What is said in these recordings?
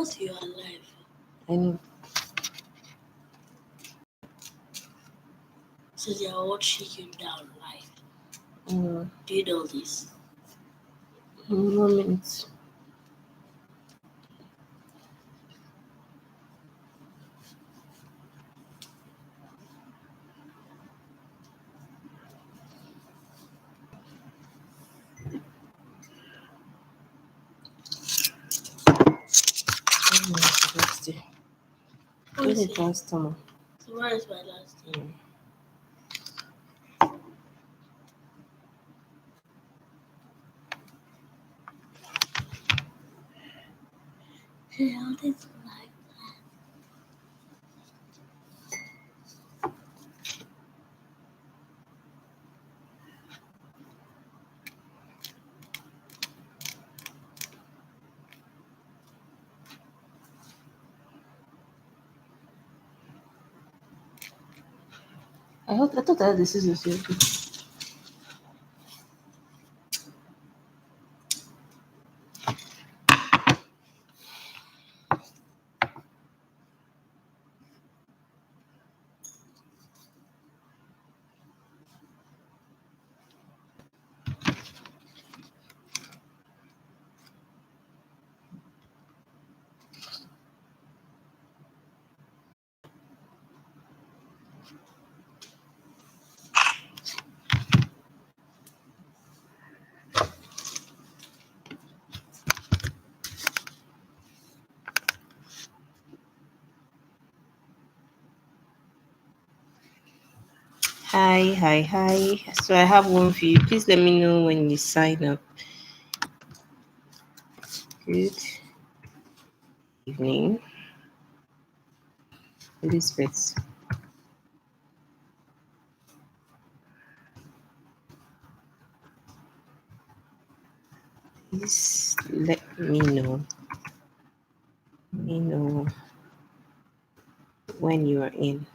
course you are alive. I know. So they are what shake you down life. Mm. Do you know this? 1 minute. What is This is it? customer. So where is my last name? Yeah, that's like I thought I had the scissors here. Hi. So I have one for you. Please let me know when you sign up. Good evening, Elizabeth. Please let me know. When you are in.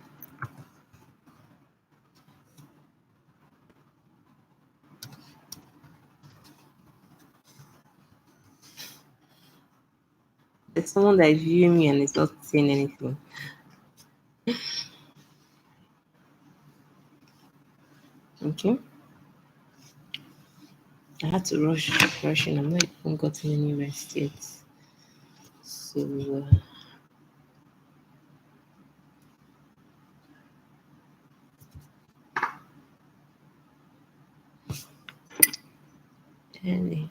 There's someone that is viewing me and is not saying anything. Okay. I had to rush in. I'm not even gotten any rest yet. So early.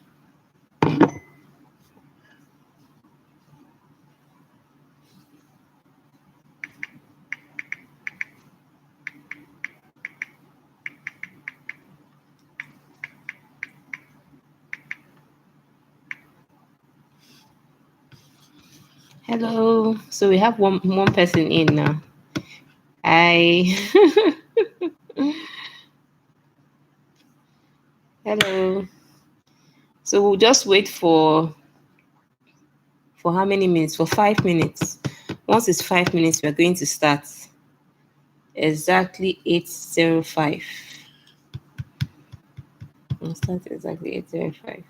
Hello. So we have one person in now. Hi. Hello. So we'll just wait for how many minutes? For 5 minutes. Once it's 5 minutes, we're going to start. Exactly 8:05. We'll start exactly 8:05.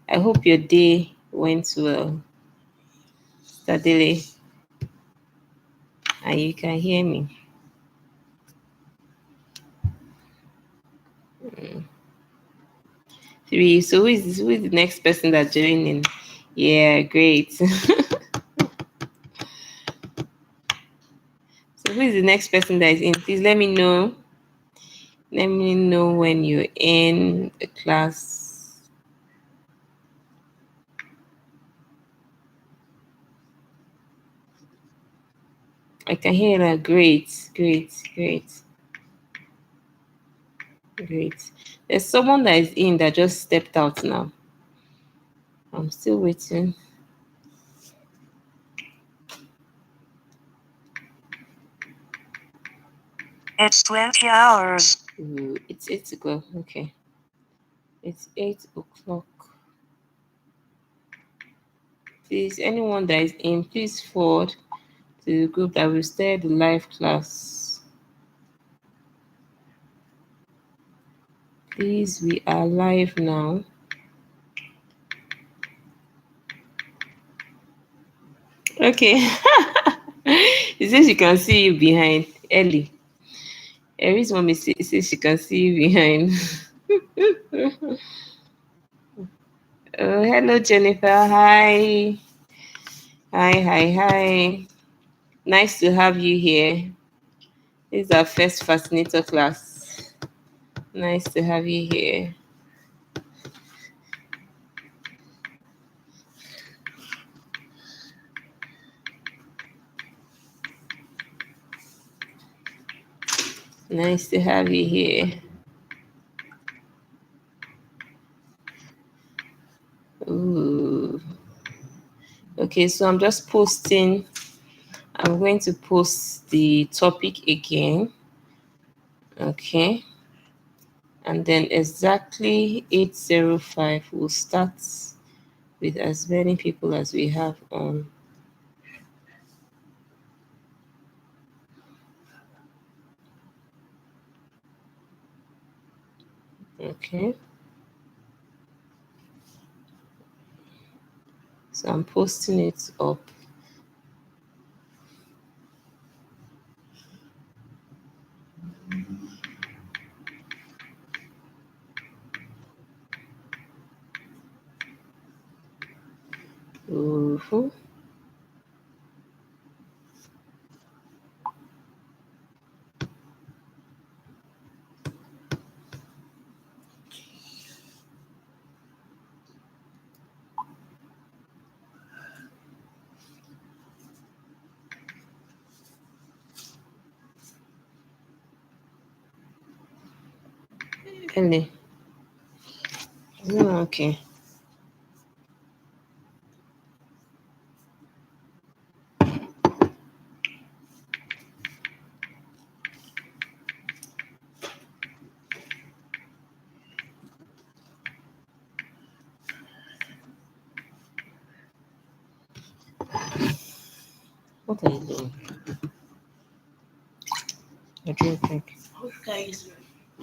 I hope your day went well, Stadele, and you can hear me. Three. So who is the next person that joined in? Yeah, great. So who is the next person that is in? Please let me know. Let me know when you're in the class. I can hear that. Great. There's someone that is in that just stepped out now. I'm still waiting. It's 20 hours. Ooh, it's 8 o'clock. Okay. It's 8 o'clock. Please, anyone that is in, please forward to the group that will start the live class. Please, we are live now. Okay. He says she can see you behind. Ellie. Every mommy says she can see you behind. Oh, hello, Jennifer. Hi. Hi, hi, hi. Nice to have you here. This is our first Fascinator class. Nice to have you here. Nice to have you here. Ooh. Okay, so I'm just posting. I'm going to post the topic again. Okay. And then exactly 8:05, we'll start with as many people as we have on. Okay. So I'm posting it up. Ooh. Ellie. Oh, okay. What are you doing? I drink. Guys,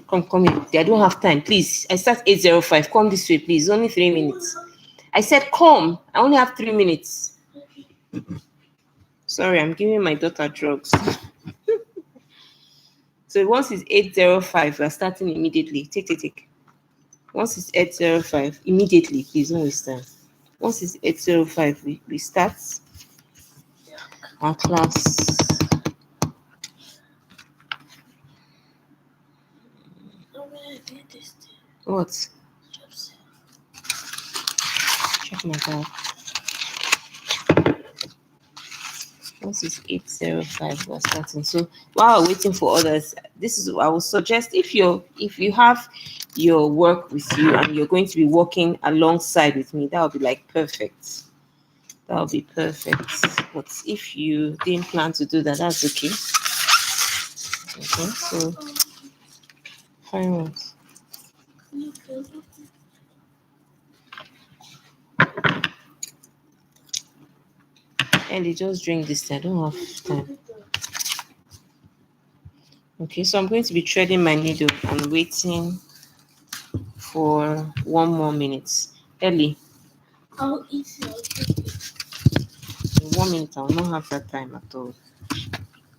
Come here. I don't have time. Please. I start 8:05. Come this way, please. Only 3 minutes. I said come. I only have 3 minutes. Sorry, I'm giving my daughter drugs. So once it's 8:05, we're starting immediately. Take. Once it's 8:05, immediately, please don't waste time. Once it's 8:05, we start our class. I did this thing. What? Check my bag. Once it's 8:05, we're starting. So while we're waiting for others, this is I would suggest if you have your work with you and you're going to be working alongside with me, that would be like perfect. That would be perfect. But if you didn't plan to do that, that's okay. Okay, so fine ones. Ellie, just drink this. I don't have time. Okay, so I'm going to be threading my needle and waiting for 1 more minute. Ellie, I'll eat it. in 1 minute, I will not have that time at all.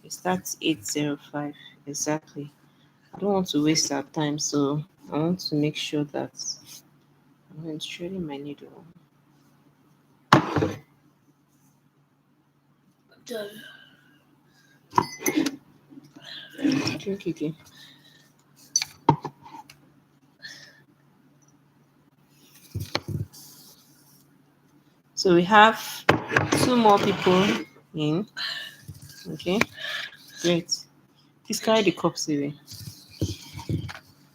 It starts 8:05 exactly. I don't want to waste our time, so I want to make sure that I'm going to threading my needle. Done. Drink again. So we have 2 more people in. Okay, great. Please carry the cups away.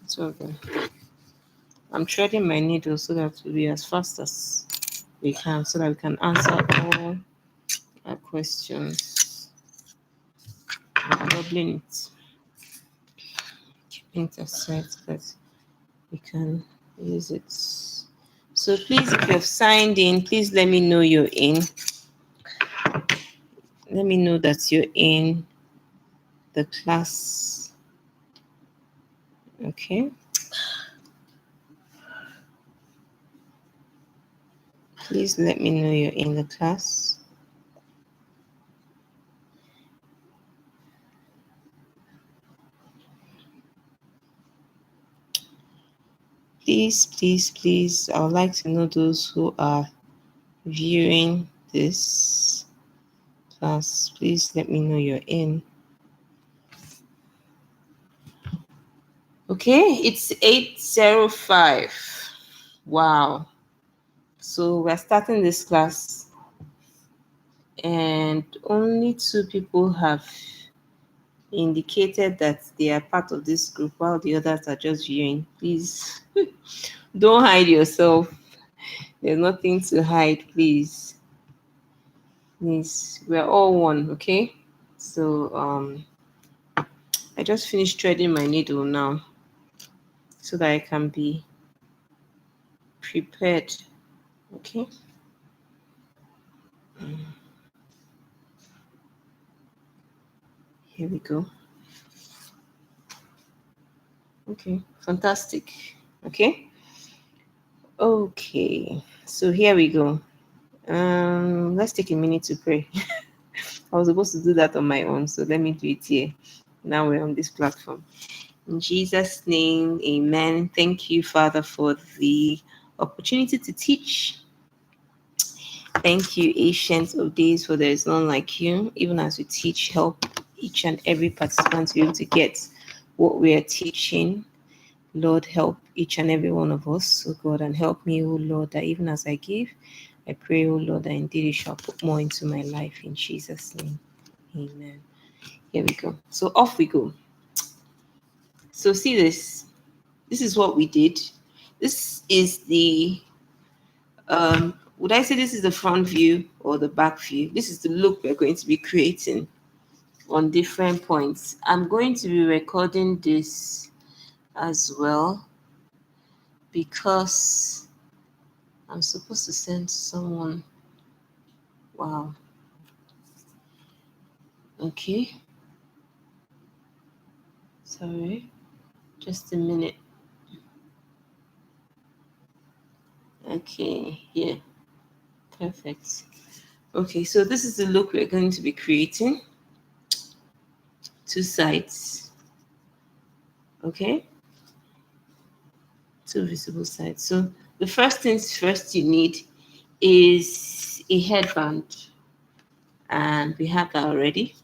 It's okay. I'm threading my needle so that we'll be as fast as we can, so that we can answer all our questions. I'm doubling it. Keeping it aside so that we can use it. So please, if you've signed in, please let me know you're in. Let me know that you're in the class. Okay. Please let me know you're in the class. please, I would like to know those who are viewing this class. Please let me know you're in. Okay, it's 8:05. Wow. So we're starting this class, and only 2 people have indicated that they are part of this group while the others are just viewing. Please don't hide yourself. There's nothing to hide, please. Please, we're all one, okay? So I just finished threading my needle now so that I can be prepared. Okay. Here we go. Okay, fantastic. Okay. Okay. So here we go. Let's take a minute to pray. I was supposed to do that on my own, so let me do it here. Now we're on this platform. In Jesus' name, amen. Thank you, Father, for the opportunity to teach. Thank you, Ancient of Days, for there is none like you. Even as we teach, help each and every participant to be able to get what we are teaching. Lord, help each and every one of us, oh God, and help me, oh Lord, that even as I give, I pray, oh Lord, that indeed you shall put more into my life in Jesus' name. Amen. Here we go. So off we go. So see this. This is what we did. This is the would I say this is the front view or the back view? This is the look we're going to be creating on different points. I'm going to be recording this as well because I'm supposed to send someone. Wow. Okay. Sorry. Just a minute. Okay. Yeah. Perfect. Okay. So this is the look we're going to be creating. 2 sides. Okay. 2 visible sides. So the first things first you need is a headband, and we have that already.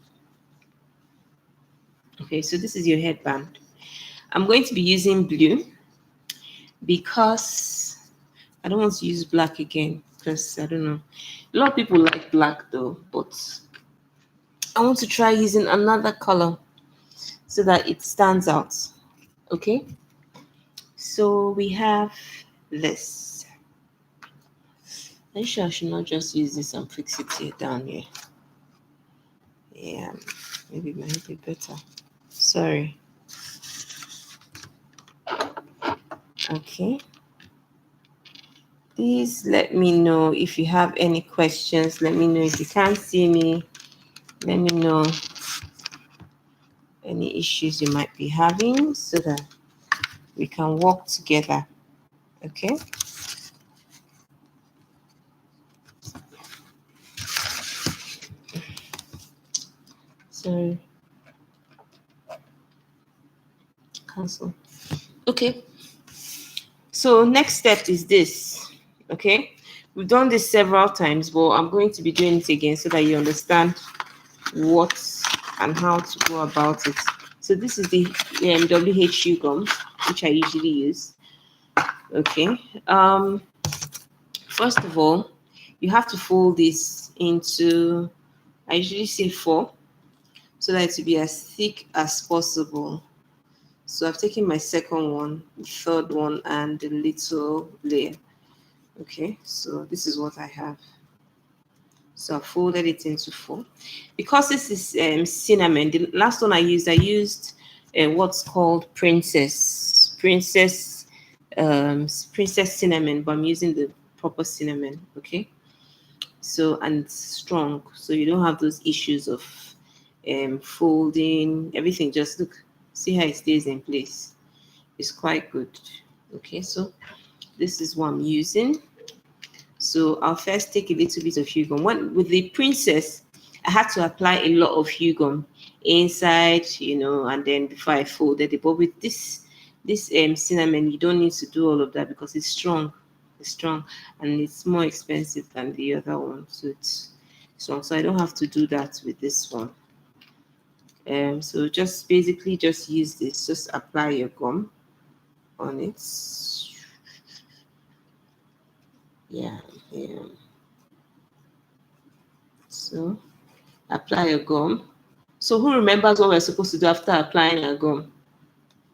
Okay, so this is your headband. I'm going to be using blue because I don't want to use black again because I don't know. A lot of people like black though, but I want to try using another color so that it stands out. Okay, so we have this. Are you sure I should not just use this and fix it here down here? Yeah, maybe it might be better. Sorry. Okay. Please let me know if you have any questions. Let me know if you can't see me. Let me know any issues you might be having so that we can work together. Okay. So cancel. Okay. So next step is this. Okay. We've done this several times, but I'm going to be doing it again so that you understand what and how to go about it. So this is the WHU gum, which I usually use. Okay. First of all, you have to fold this into, I usually say 4, so that it will be as thick as possible. So I've taken my second one, the third one, and the little layer. Okay, so this is what I have. So I folded it into 4. Because this is cinnamon, the last one I used what's called princess cinnamon, but I'm using the proper cinnamon. Okay, so and it's strong, so you don't have those issues of folding. Everything just see how it stays in place. It's quite good. Okay, so this is what I'm using. So I'll first take a little bit of Hugum. With the princess, I had to apply a lot of Hugum inside, and then before I folded it. But with this This cinnamon, you don't need to do all of that because it's strong. It's strong and it's more expensive than the other one. So it's strong. So I don't have to do that with this one. So just basically just use this. Just apply your gum on it. Yeah, yeah. So apply your gum. So who remembers what we're supposed to do after applying our gum?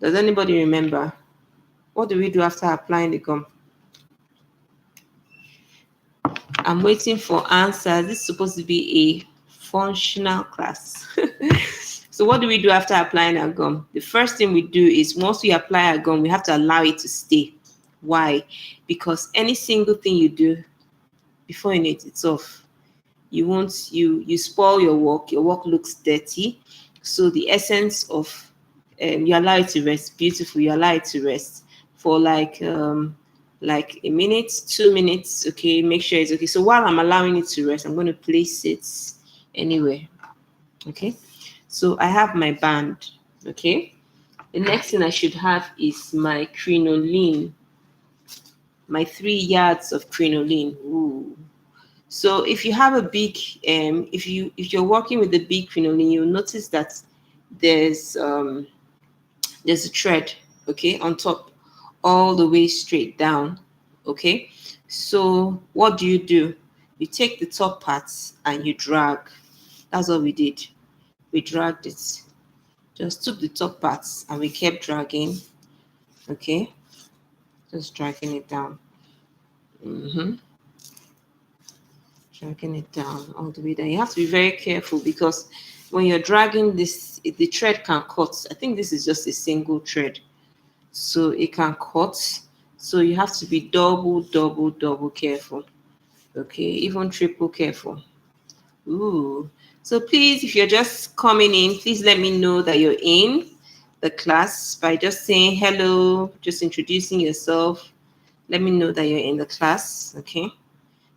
Does anybody remember? What do we do after applying the gum? I'm waiting for answers. This is supposed to be a functional class. So what do we do after applying our gum? The first thing we do is once we apply our gum, we have to allow it to stay. Why? Because any single thing you do before you know it, it's off. You won't you spoil your work looks dirty. So the essence of you allow it to rest. Beautiful. You allow it to rest for like a minute, 2 minutes. Okay, make sure it's okay. So while I'm allowing it to rest, I'm going to place it anywhere. Okay, so I have my band. Okay, the next thing I should have is my crinoline, my 3 yards of crinoline. Ooh. So if you have a big, if you're working with a big crinoline, you'll notice that there's um, there's a thread, okay, on top, all the way straight down, okay. So what do? You take the top parts and you drag. That's what we did. We dragged it. Just took the top parts and we kept dragging, okay, just dragging it down. Mm-hmm. Dragging it down all the way down. You have to be very careful because when you're dragging this, the thread can cut. I think this is just a single thread, so it can cut. So you have to be double careful. Okay, even triple careful. Ooh. So please, if you're just coming in, please let me know that you're in the class by just saying hello, just introducing yourself. Let me know that you're in the class. Okay,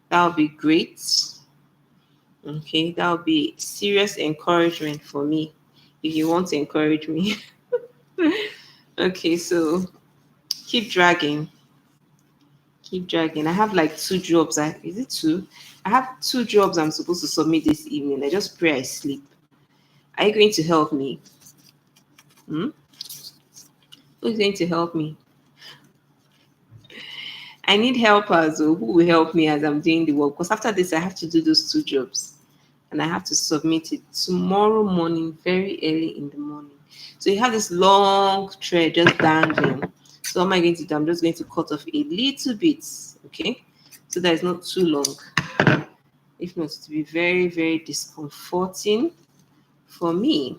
that would be great. Okay, that would be serious encouragement for me if you want to encourage me. Okay, so keep dragging. Keep dragging. I have like 2 jobs. Is it two? I have 2 jobs I'm supposed to submit this evening. I just pray I sleep. Are you going to help me? Hmm? Who's going to help me? I need helpers who will help me as I'm doing the work. Because after this, I have to do those 2 jobs. And I have to submit it tomorrow morning, very early in the morning. So you have this long thread just dangling. So what am I going to do? I'm just going to cut off a little bit, okay? So that it's not too long. If not, to be very discomforting for me,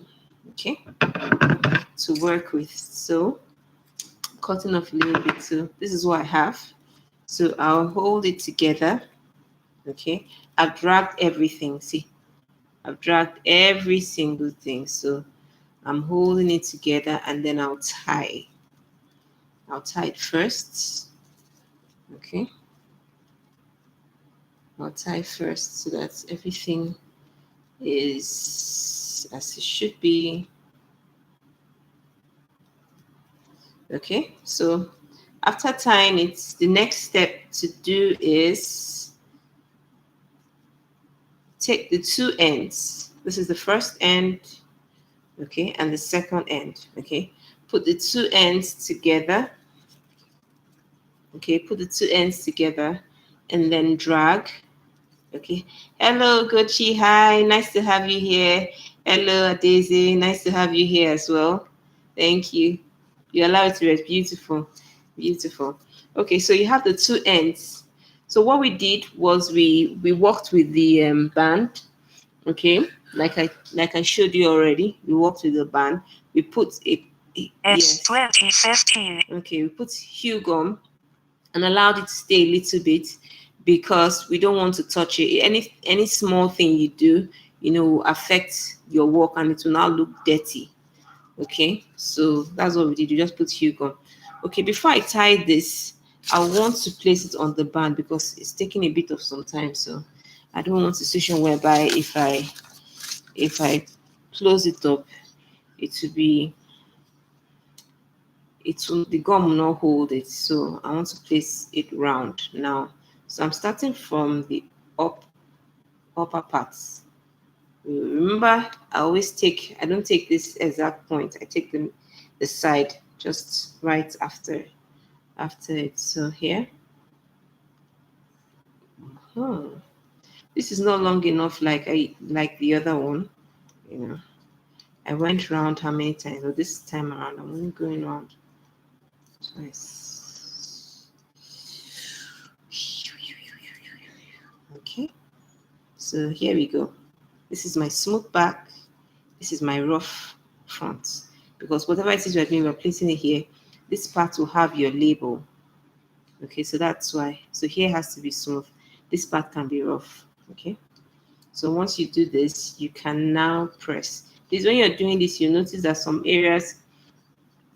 okay, to work with. So cutting off a little bit. So this is what I have. So I'll hold it together, okay? I've dragged everything. See, I've dragged every single thing. So I'm holding it together and then I'll tie. I'll tie it first. Okay. I'll tie first so that everything is as it should be. Okay. So after tying it, the next step to do is take the 2 ends. This is the first end, okay, and the second end, okay. Put the 2 ends together, okay. Put the 2 ends together, and then drag, okay. Hello, Gochi. Hi, nice to have you here. Hello, Daisy. Nice to have you here as well. Thank you. You allow it to rest. Beautiful, beautiful. Okay, so you have the 2 ends. So what we did was we worked with the band. Okay, like I showed you already, we worked with the band. We put It's yes. 2015. Okay, we put hue gum and allowed it to stay a little bit because we don't want to touch it. Any small thing you do, will affect your work and it will now look dirty. Okay, so that's what we did. You just put hue gum. Okay, before I tie this, I want to place it on the band because it's taking a bit of some time. So I don't want a situation whereby if I close it up, it will be the gum will not hold it. So I want to place it round now. So I'm starting from the upper parts. Remember, I don't take this exact point. I take the side just right after it. So here, hmm, this is not long enough like the other one. You know, I went round how many times? But this time around, I'm only going round twice. Okay, so here we go. This is my smooth back. This is my rough front. Because whatever it is we're doing, we're placing it here. This part will have your label. Okay, so that's why. So here has to be smooth. This part can be rough. Okay. So once you do this, you can now press. This when you're doing this, you notice that some areas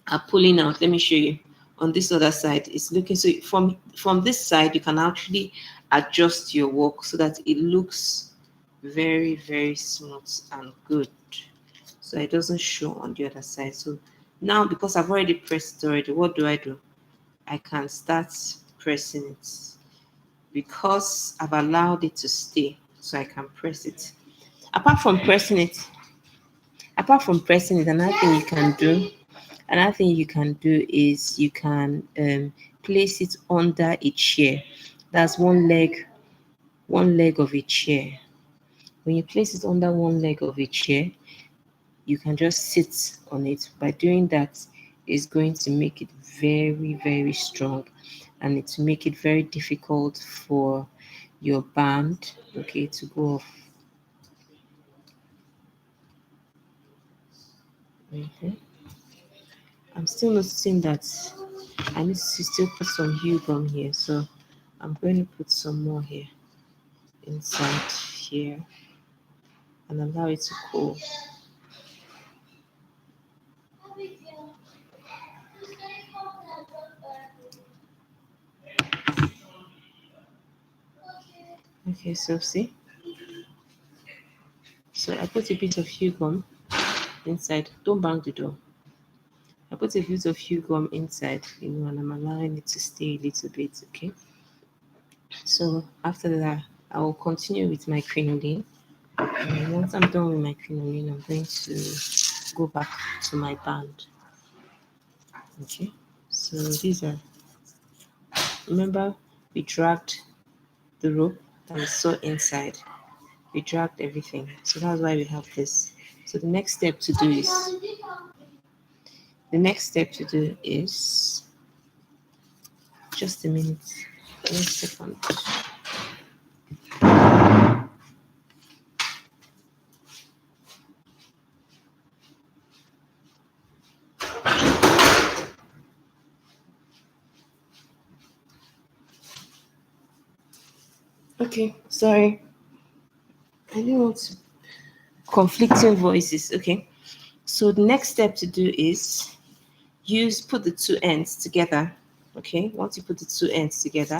are pulling out. Let me show you. On this other side, it's looking so from this side, you can actually adjust your work so that it looks very, very smooth and good. So it doesn't show on the other side. So now because I've already pressed it already, what do? I can start pressing it because I've allowed it to stay. So I can press it. Apart from pressing it, another thing you can do is you can place it under a chair. That's one leg of a chair. When you place it under one leg of a chair, you can just sit on it. By doing that, it's going to make it very, very strong, and it will make it very difficult for your band, okay, to go off. Mhm. I'm still noticing that I need to still put some hue gum here, so I'm going to put some more here inside here and allow it to cool. Okay, so see, so I put a bit of hue gum inside. Don't bang the door. I put a bit of hue gum inside, and I'm allowing it to stay a little bit, okay? So after that, I will continue with my crinoline. And once I'm done with my crinoline, I'm going to go back to my band, okay? So these are, remember, we dragged the rope that we saw inside. We dragged everything. So that's why we have this. So the next step to do is just a minute. 1 second. Okay, sorry. I didn't want to conflicting voices. Okay. So the next step to do is put the two ends together. Okay. Once you put the two ends together,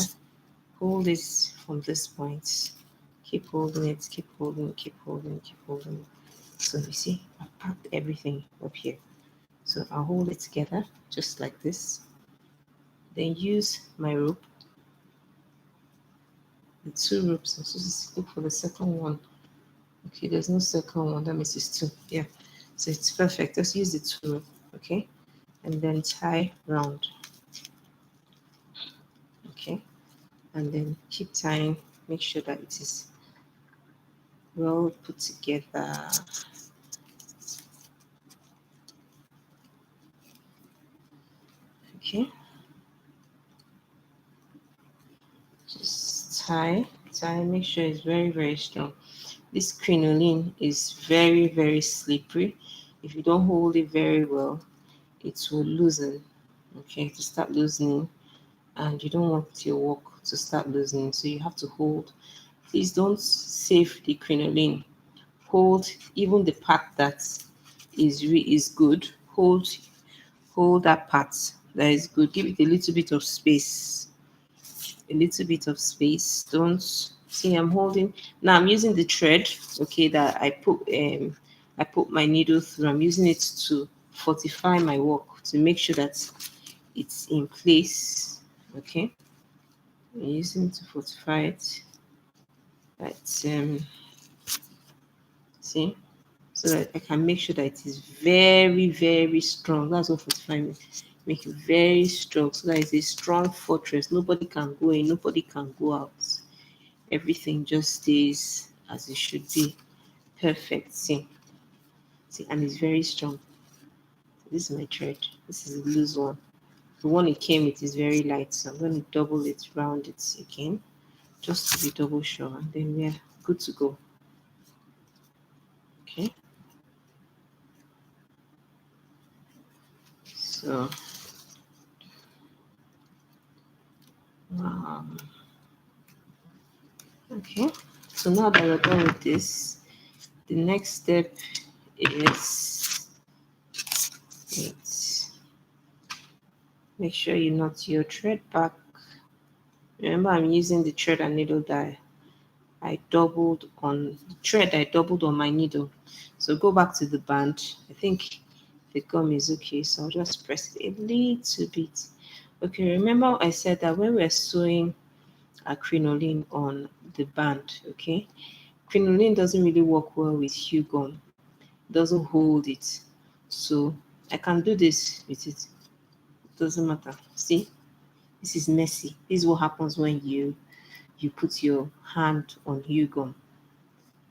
hold this from this point. Keep holding it, keep holding it, keep holding it, keep holding it. So you see, I packed everything up here. So I'll hold it together just like this. Then use my rope, the two ropes. I'm supposed to look for the second one. Okay, there's no second one. That means it's two. Yeah. So it's perfect. Just use the two rope. Okay. And then tie round. Okay. And then keep tying. Make sure that it is well put together. Okay. Just tie. Make sure it's very, very strong. This crinoline is very, very slippery. If you don't hold it very well, it will loosen. Okay, to start loosening, and you don't want your work to start loosening, so you have to hold. Please don't save the crinoline. Hold even the part that is good. Hold that part that is good. Give it a little bit of space. A little bit of space. Don't see I'm holding. Now I'm using the thread, okay, that I put my needle through. I'm using it to fortify my work to make sure that it's in place. Okay, I'm using to fortify it. That's see, so that I can make sure that it is very, very strong. That's what fortify means. Make it very strong so that it's a strong fortress. Nobody can go in, nobody can go out. Everything just stays as it should be. Perfect. See, and it's very strong. This is my thread. This is a loose one. The one it came with is very light, so I'm going to double it, round it again, just to be double sure, and then we're good to go. Okay. So, okay. So now that we're done with this, the next step is wait. Make sure you knot your thread back. Remember, I'm using the thread and needle dye. I doubled on the thread, I doubled on my needle. So go back to the band. I think the gum is okay, so I'll just press it a little bit. Okay, remember I said that when we're sewing a crinoline on the band, okay, crinoline doesn't really work well with hue gum. It doesn't hold it. So I can do this with it. It doesn't matter. See, this is messy. This is what happens when you put your hand on hue gum.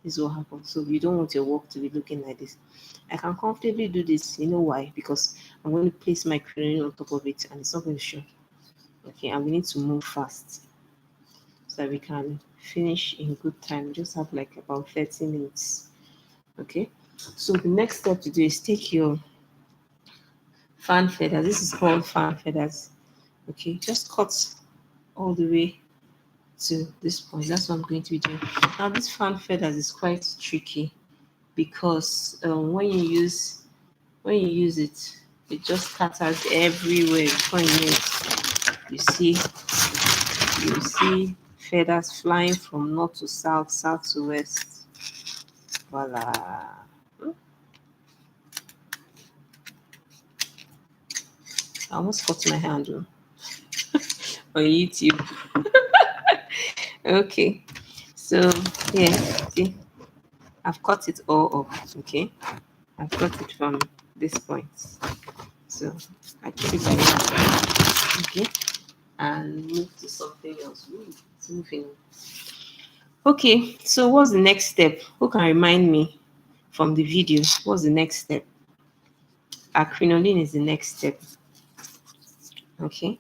This is what happens. So you don't want your work to be looking like this. I can comfortably do this. You know why? Because I'm going to place my crinoline on top of it and it's not going to show. Okay, and we need to move fast so that we can finish in good time. Just have like about 30 minutes. Okay, so the next step to do is take your fan feathers. This is called fan feathers. Okay, just cut all the way to this point. That's what I'm going to be doing. Now, this fan feathers is quite tricky because when you use it, it just scatters everywhere. Before you know it, you see feathers flying from north to south, south to west. Voila. I almost cut my hand on YouTube. Okay, so yeah, see, I've cut it all up. Okay, I've got it from this point. So I keep it like that. Okay, and move to something else. Ooh, it's moving. Okay, so what's the next step? Who can remind me from the video? What's the next step? Crinoline is the next step. Okay,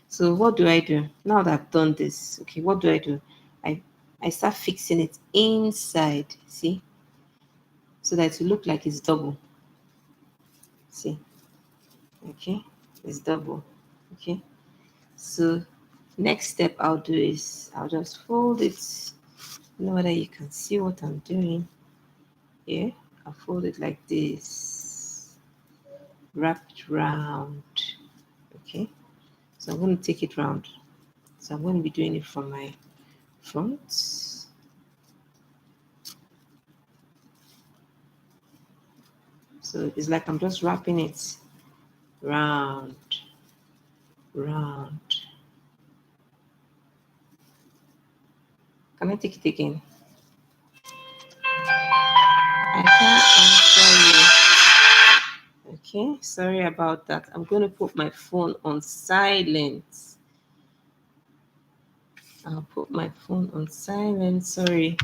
so what do I do now that I've done this? Okay, what do? I I start fixing it inside. See, so that it will look like it's double. See, okay, it's double. Okay, so next step I'll do is I'll just fold it. You know whether you can see what I'm doing. Yeah, I'll fold it like this, wrap it round. Okay, so I'm going to take it round. So I'm going to be doing it from my front. So it's like I'm just wrapping it round, round. Can I take it again? I can't answer you. Okay, sorry about that. I'm going to put my phone on silent. I'll put my phone on silent. Sorry.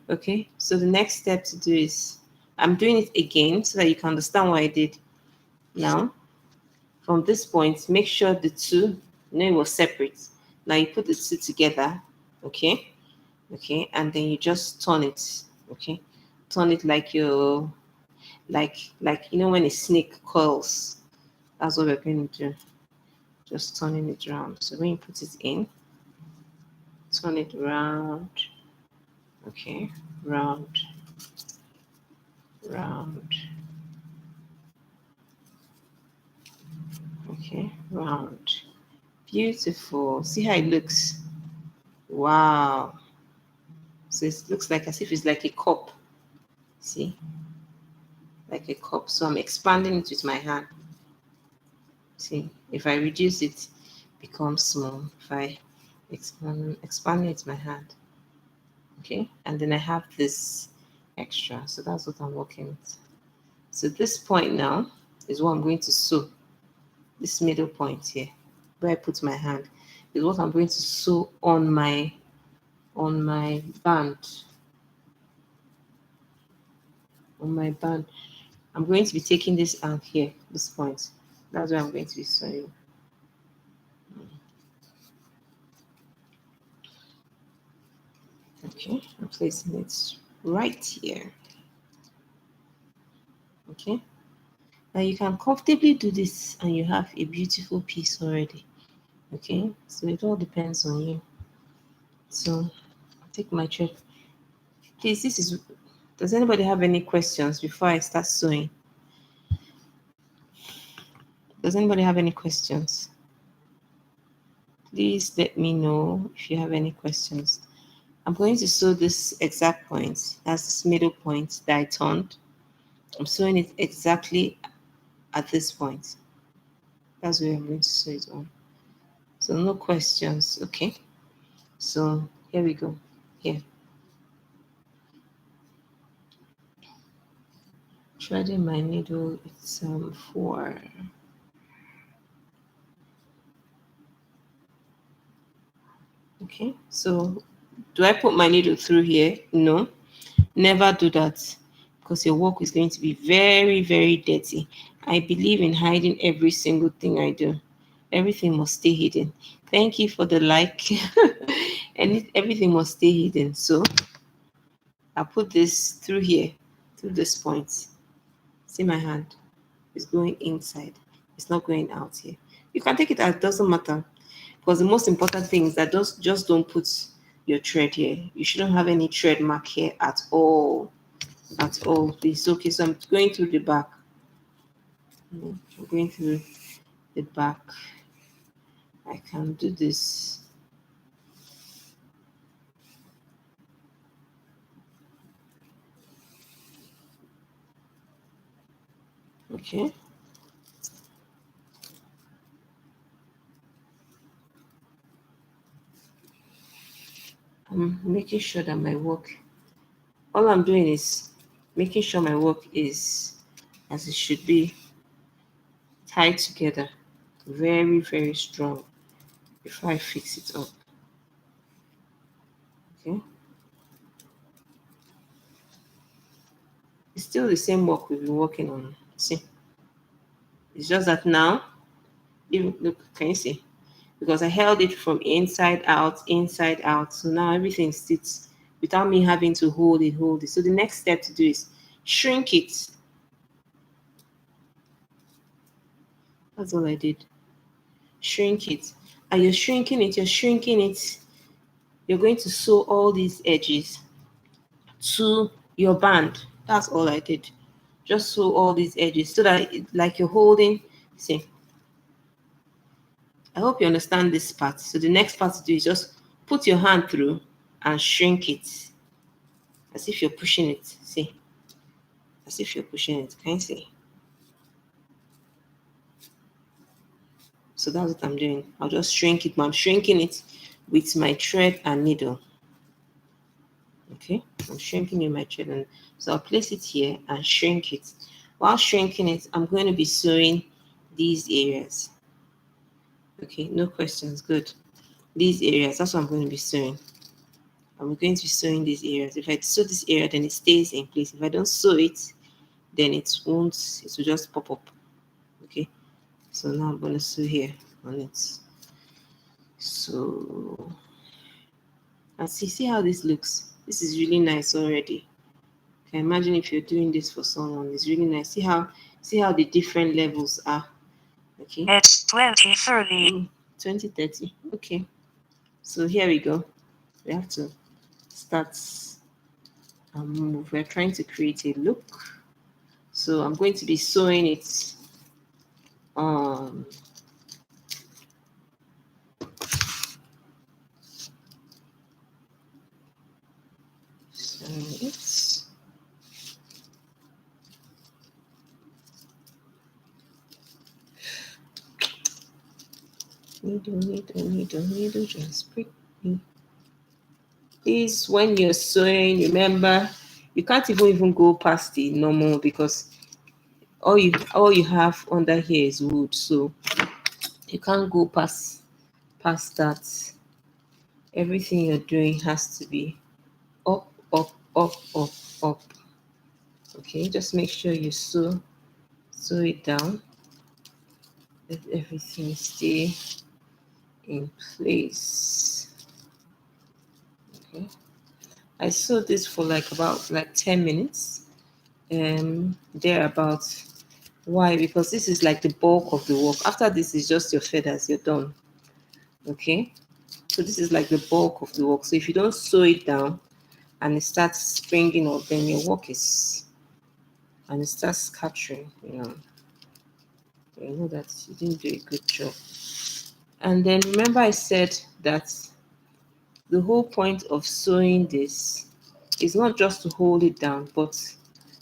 Okay, so the next step to do is I'm doing it again so that you can understand what I did. Now, from this point, make sure the two, it was separate. Now you put the two together, okay, okay, and then you just turn it, okay, turn it like like when a snake curls. That's what we're going to do. Just turning it around. So when you put it in, turn it around, okay, round, round, okay, round. Beautiful. See how it looks. Wow. So it looks like as if it's like a cup. See? Like a cup. So I'm expanding it with my hand. See, if I reduce it, it becomes small. If I expand it, my hand. Okay, and then I have this extra. So that's what I'm working with. So this point now is what I'm going to sew. This middle point here, where I put my hand, is what I'm going to sew on my band. On my band, I'm going to be taking this out here, this point. That's where I'm going to be sewing. Okay, I'm placing it right here. Okay, now you can comfortably do this and you have a beautiful piece already. Okay, so it all depends on you. So I'll take my thread. Please, this is. Does anybody have any questions before I start sewing? Does anybody have any questions? Please let me know if you have any questions. I'm going to sew this exact point. That's this middle point that I turned. I'm sewing it exactly at this point. That's where I'm going to sew it on. So no questions, okay? So here we go. Here. Threading my needle, it's 4. Okay, so do I put my needle through here? No, never do that because your work is going to be very, very dirty. I believe in hiding every single thing I do. Everything must stay hidden. Thank you for the like. And everything must stay hidden. So I'll put this through here, through this point. See my hand? It's going inside. It's not going out here. You can take it out, it doesn't matter. Because the most important thing is that just don't put your thread here. You shouldn't have any thread mark here at all. At all, please. Okay, so I'm going through the back. I'm going through the back. I can do this. Okay. I'm making sure that my work, all I'm doing is making sure my work is as it should be, tied together, very, very strong before I fix it up. Okay. It's still the same work we've been working on. See, it's just that now, even look, can you see? Because I held it from inside out. So now everything sits without me having to hold it. So the next step to do is shrink it. That's all I did. Shrink it. And you're shrinking it. You're going to sew all these edges to your band. That's all I did. Just sew all these edges so that like you're holding. See, I hope you understand this part. So the next part to do is just put your hand through and shrink it as if you're pushing it. See, as if you're pushing it. Can you see? So that's what I'm doing. I'll just shrink it. But I'm shrinking it with my thread and needle. Okay, I'm shrinking in my thread, and so I'll place it here and shrink it. While shrinking it, I'm going to be sewing these areas. Okay, no questions. Good. These areas, that's what I'm going to be sewing. I'm going to be sewing these areas. If I sew this area, then it stays in place. If I don't sew it, then it won't, it will just pop up. Okay, so now I'm going to sew here on it. So, and see how this looks. This is really nice already. Can imagine if you're doing this for someone. It's really nice. See how the different levels are. Okay. It's 2030. 2030. Okay. So here we go. We have to start and move. We're trying to create a look. So I'm going to be sewing it on. So it's Needle, just prick me. Please, when you're sewing, remember you can't even go past the normal because all you have under here is wood, so you can't go past that. Everything you're doing has to be up, up, up, up, up. Okay, just make sure you sew it down. Let everything stay in place. Okay, I sewed this for about 10 minutes. Thereabouts. Why? Because this is like the bulk of the work. After this is just your feathers, you're done. Okay, so this is like the bulk of the work. So if you don't sew it down and it starts springing up, then your work is, and it starts scattering, you know that you didn't do a good job. And then remember I said that the whole point of sewing this is not just to hold it down, but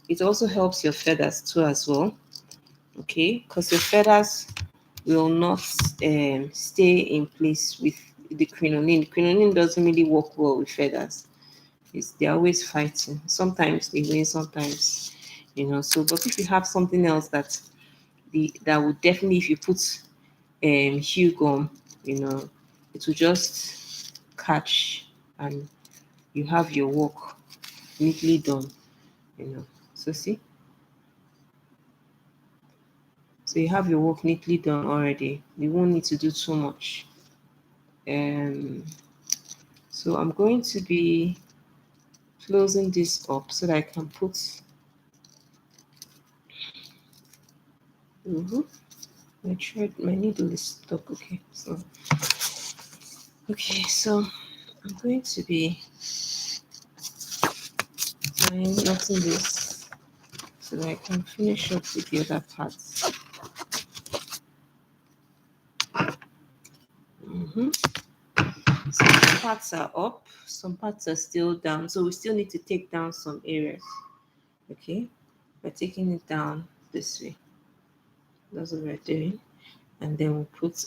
it also helps your feathers too as well. Okay, because your feathers will not stay in place with the crinoline. The crinoline doesn't really work well with feathers. They're always fighting. Sometimes they win, sometimes, So, but if you have something else that would definitely, if you put hue gum, it will just catch and you have your work neatly done. So see, so you have your work neatly done already. You won't need to do too much. So I'm going to be closing this up so that I can put. My needle is stuck. So I'm going to be knotting this so that I can finish up with the other parts. So some parts are up, some parts are still down. So we still need to take down some areas. Okay, we're taking it down this way. That's what we're doing. And then we'll put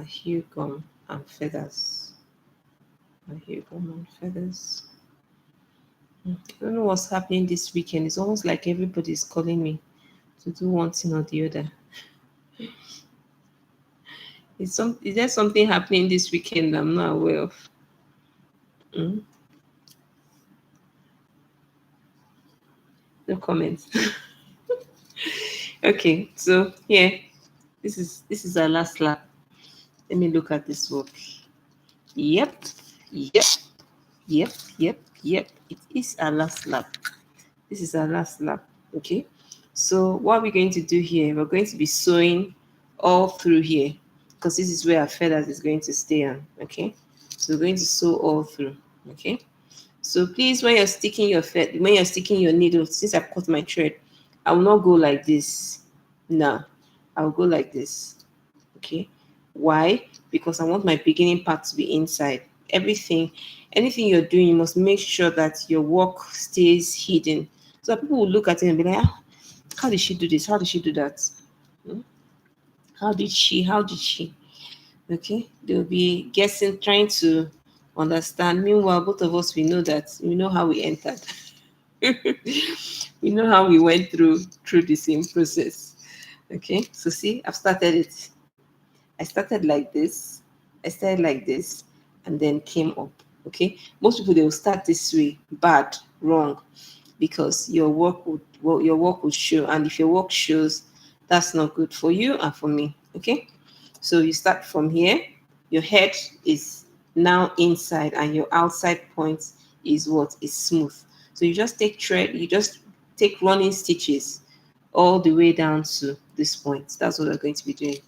hue gum and feathers. Hue gum and feathers. I don't know what's happening this weekend. It's almost like everybody's calling me to do one thing or the other. Is there something happening this weekend I'm not aware of? No comments. Okay, so yeah, this is our last lap. Let me look at this work. Yep, yep, yep, yep, yep. It is our last lap. This is our last lap. Okay. So what we're going to do here, we're going to be sewing all through here because this is where our feathers is going to stay on. Okay. So we're going to sew all through. Okay. So please, when you're sticking your needle, since I've cut my thread, I will not go like this. No, I will go like this. Okay. Why? Because I want my beginning part to be inside. Anything you're doing, you must make sure that your work stays hidden. So that people will look at it and be like, how did she do this? How did she do that? How did she? How did she? Okay. They'll be guessing, trying to understand. Meanwhile, both of us, we know how we entered. We know how we went through the same process. Okay. So see, I've started it. I started like this. I started like this and then came up. Okay. Most people, they will start this way. Bad, wrong, because your work would show. And if your work shows, that's not good for you and for me. Okay. So you start from here. Your head is now inside and your outside point is what is smooth. So you just take running stitches all the way down to this point. That's what we're going to be doing.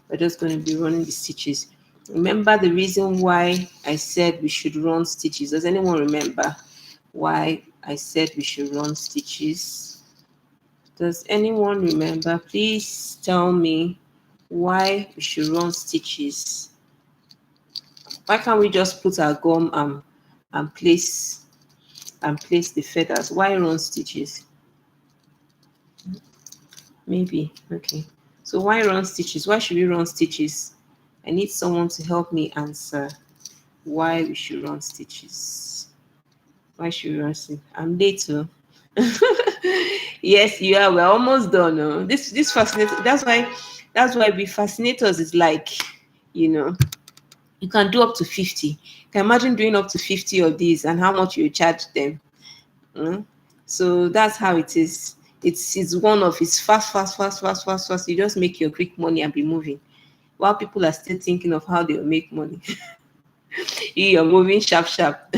We're just going to be running the stitches. Remember the reason why I said we should run stitches? Does anyone remember why I said we should run stitches? Does anyone remember? Please tell me why we should run stitches. Why can't we just put our gum and place the feathers? Why run stitches? Maybe. Okay. So why run stitches? Why should we run stitches? I need someone to help me answer why we should run stitches. Why should we run stitches? I'm late too. Yes, you are. We're almost done. Oh. This fascinator. That's why we fascinators is like, you know, you can do up to 50. You can imagine doing up to 50 of these and how much you charge them. Mm? So that's how it is. It's one of it's fast, fast, fast, fast, fast, fast. You just make your quick money and be moving. While people are still thinking of how they'll make money. You're moving sharp, sharp.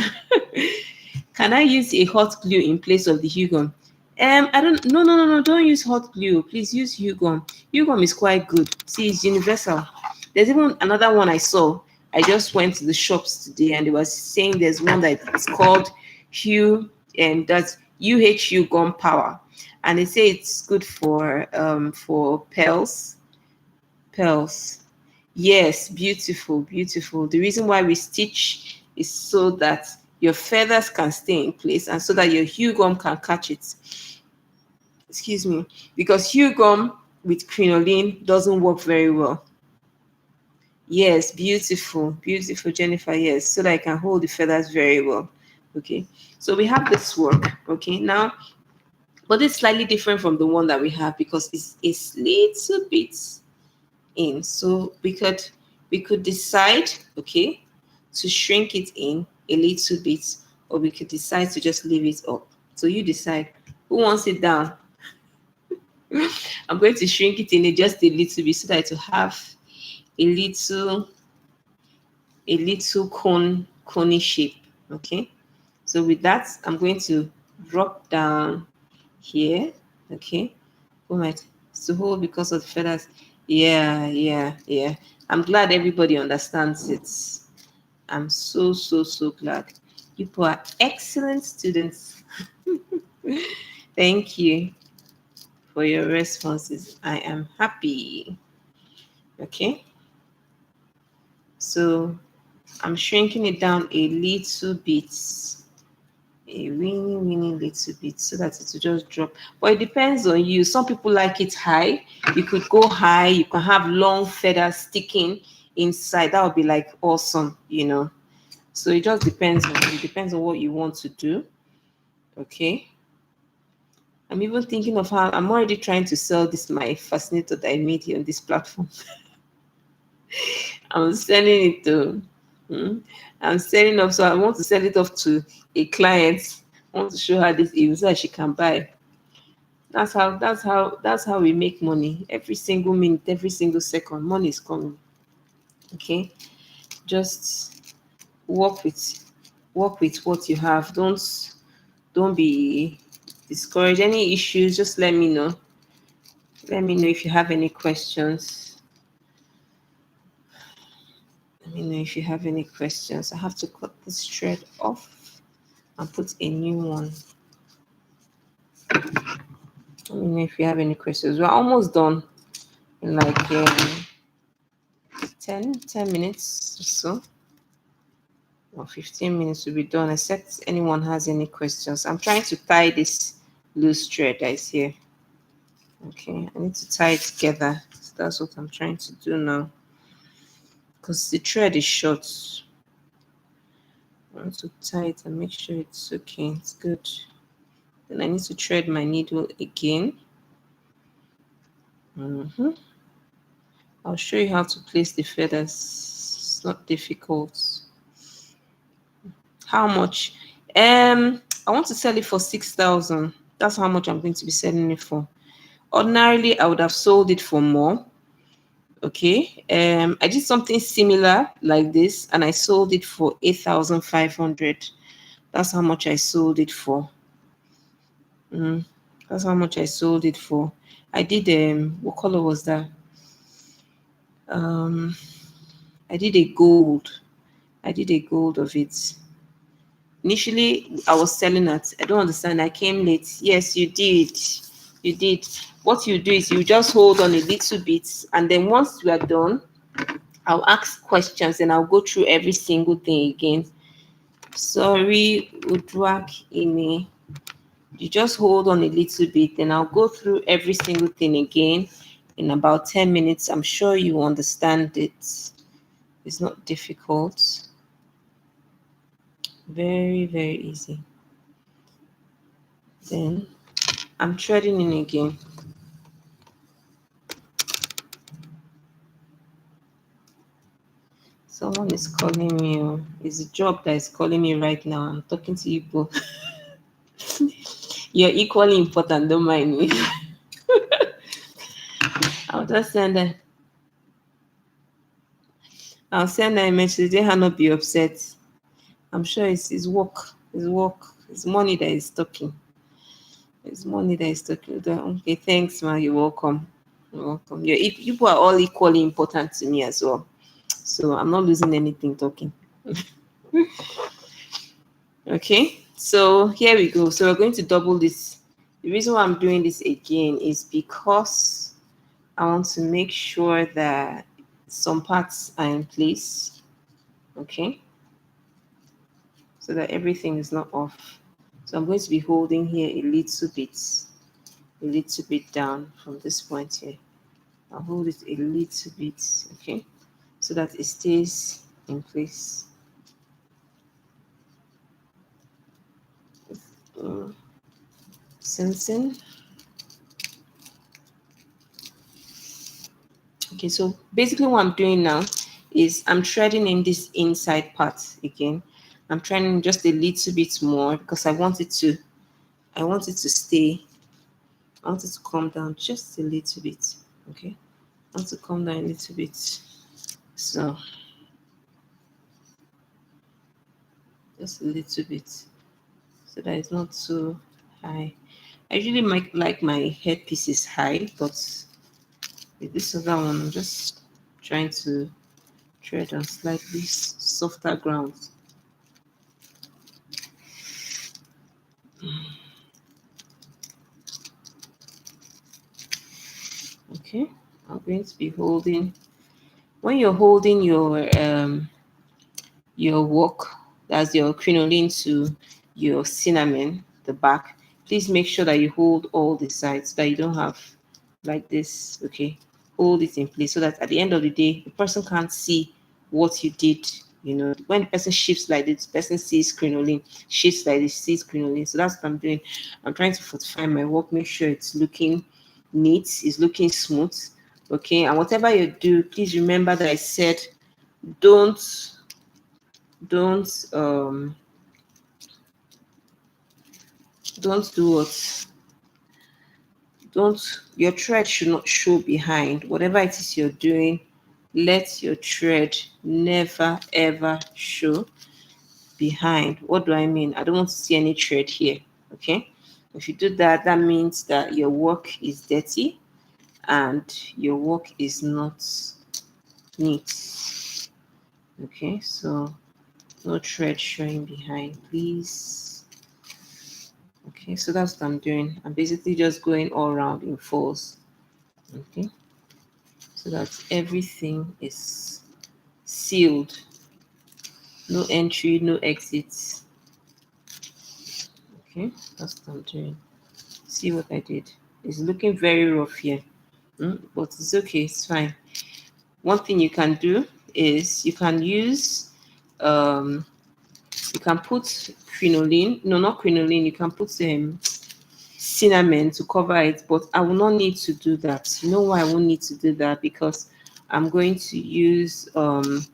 Can I use a hot glue in place of the Hue gum? I don't. No, no, no, no. Don't use hot glue. Please use Hue gum. Hue gum is quite good. See, it's universal. There's even another one I saw. I just went to the shops today, and they was saying there's one that is called Hue, and that's UHU gum power, and they say it's good for pearls. Pearls. Yes, beautiful, beautiful. The reason why we stitch is so that your feathers can stay in place and so that your hue gum can catch it. Excuse me. Because hue gum with crinoline doesn't work very well. Yes, beautiful, beautiful, Jennifer. Yes, so that I can hold the feathers very well. Okay, so we have this work. Okay, now, but it's slightly different from the one that we have because it's little bit in. So we could decide, okay, to shrink it in a little bit, or we could decide to just leave it up. So you decide who wants it down. I'm going to shrink it in just a little bit so that to have a little coney shape. Okay. So with that, I'm going to drop down here. Okay. Oh my, it's to hold because of the feathers. Yeah, yeah, yeah. I'm glad everybody understands it. I'm so, so, so glad. You are excellent students. Thank you for your responses. I am happy. Okay. So I'm shrinking it down a little bit. A weeny little bit so that it will just drop. But it depends on you. Some people like it high. You could go high. You can have long feathers sticking inside. That would be like awesome, you know. So it just depends on you. It depends on what you want to do. Okay. I'm even thinking of how I'm already trying to sell this my fascinator that I made here on this platform. I'm selling it to I'm selling off. So I want to sell it off to a client. I want to show her this even so that she can buy. That's how we make money. Every single minute, every single second, money is coming. Okay. Just work with what you have. Don't be discouraged. Any issues, just let me know. Let me know if you have any questions. Let me know if you have any questions. I have to cut this thread off and put a new one. Let me know if you have any questions. We're almost done in like 10 minutes or so. Or 15 minutes will be done, except anyone has any questions. I'm trying to tie this loose thread that is here. Okay, I need to tie it together. So that's what I'm trying to do now. Because the thread is short. I want to tie it and make sure it's okay. It's good. Then I need to thread my needle again. I'll show you how to place the feathers. It's not difficult. How much? I want to sell it for 6,000. That's how much I'm going to be selling it for. Ordinarily, I would have sold it for more. Okay. I did something similar like this, and I sold it for 8,500. That's how much I sold it for. That's how much I sold it for. I did what color was that? I did a gold. I did a gold of it. Initially, I was selling at, I don't understand. I came late. Yes, you did. You did. What you do is you just hold on a little bit, and then once you are done, I'll ask questions and I'll go through every single thing again. Sorry, Udwak Ine. You just hold on a little bit, and I'll go through every single thing again. in about 10 minutes. I'm sure you understand it. It's not difficult. Very, very easy. Then I'm threading in again. Someone is calling me. It's a job that is calling me right now. I'm talking to you both. You're equally important. Don't mind me. I'll just send a. I'll send her a message. They have not be upset. I'm sure it's work. It's work. It's money that is talking. It's money that is talking. Okay, thanks, ma. You're welcome. You're welcome. You are all equally important to me as well. So I'm not losing anything talking. Okay, so here we go. So we're going to double this. The reason why I'm doing this again is because I want to make sure that some parts are in place. Okay, so that everything is not off. So I'm going to be holding here a little bit down from this point here. I'll hold it a little bit, okay, so that it stays in place. Sensing. Okay, so basically what I'm doing now is I'm threading in this inside part again. I'm threading just a little bit more because I want it to stay. I want it to come down just a little bit. Okay, I want to come down a little bit. So just a little bit so that it's not too high. I usually like my headpieces high, but with this other one, I'm just trying to tread on slightly softer ground. Okay, I'm going to be holding. When you're holding your work, that's your crinoline to your cinnamon, the back, please make sure that you hold all the sides so that you don't have like this. Okay, hold it in place so that at the end of the day the person can't see what you did. You know, when the person shifts like this, the person sees crinoline, shifts like this, sees crinoline. So that's what I'm doing. I'm trying to fortify my work, make sure it's looking neat, it's looking smooth. Okay, and whatever you do, please remember that I said don't don't um don't do what don't your thread should not show behind. Whatever it is you're doing, let your thread never ever show behind. What do I mean? I don't want to see any thread here. Okay, if you do that, that means that your work is dirty and your work is not neat. Okay, so no thread showing behind, please. Okay, so that's what I'm doing. I'm basically just going all around in folds. Okay, so that everything is sealed. No entry, no exits. Okay, that's what I'm doing. See what I did? It's looking very rough here, but it's okay, it's fine. One thing you can do is you can use you can put crinoline, no, not crinoline, you can put cinnamon to cover it, but I will not need to do that. You know why I won't need to do that? Because I'm going to use I'm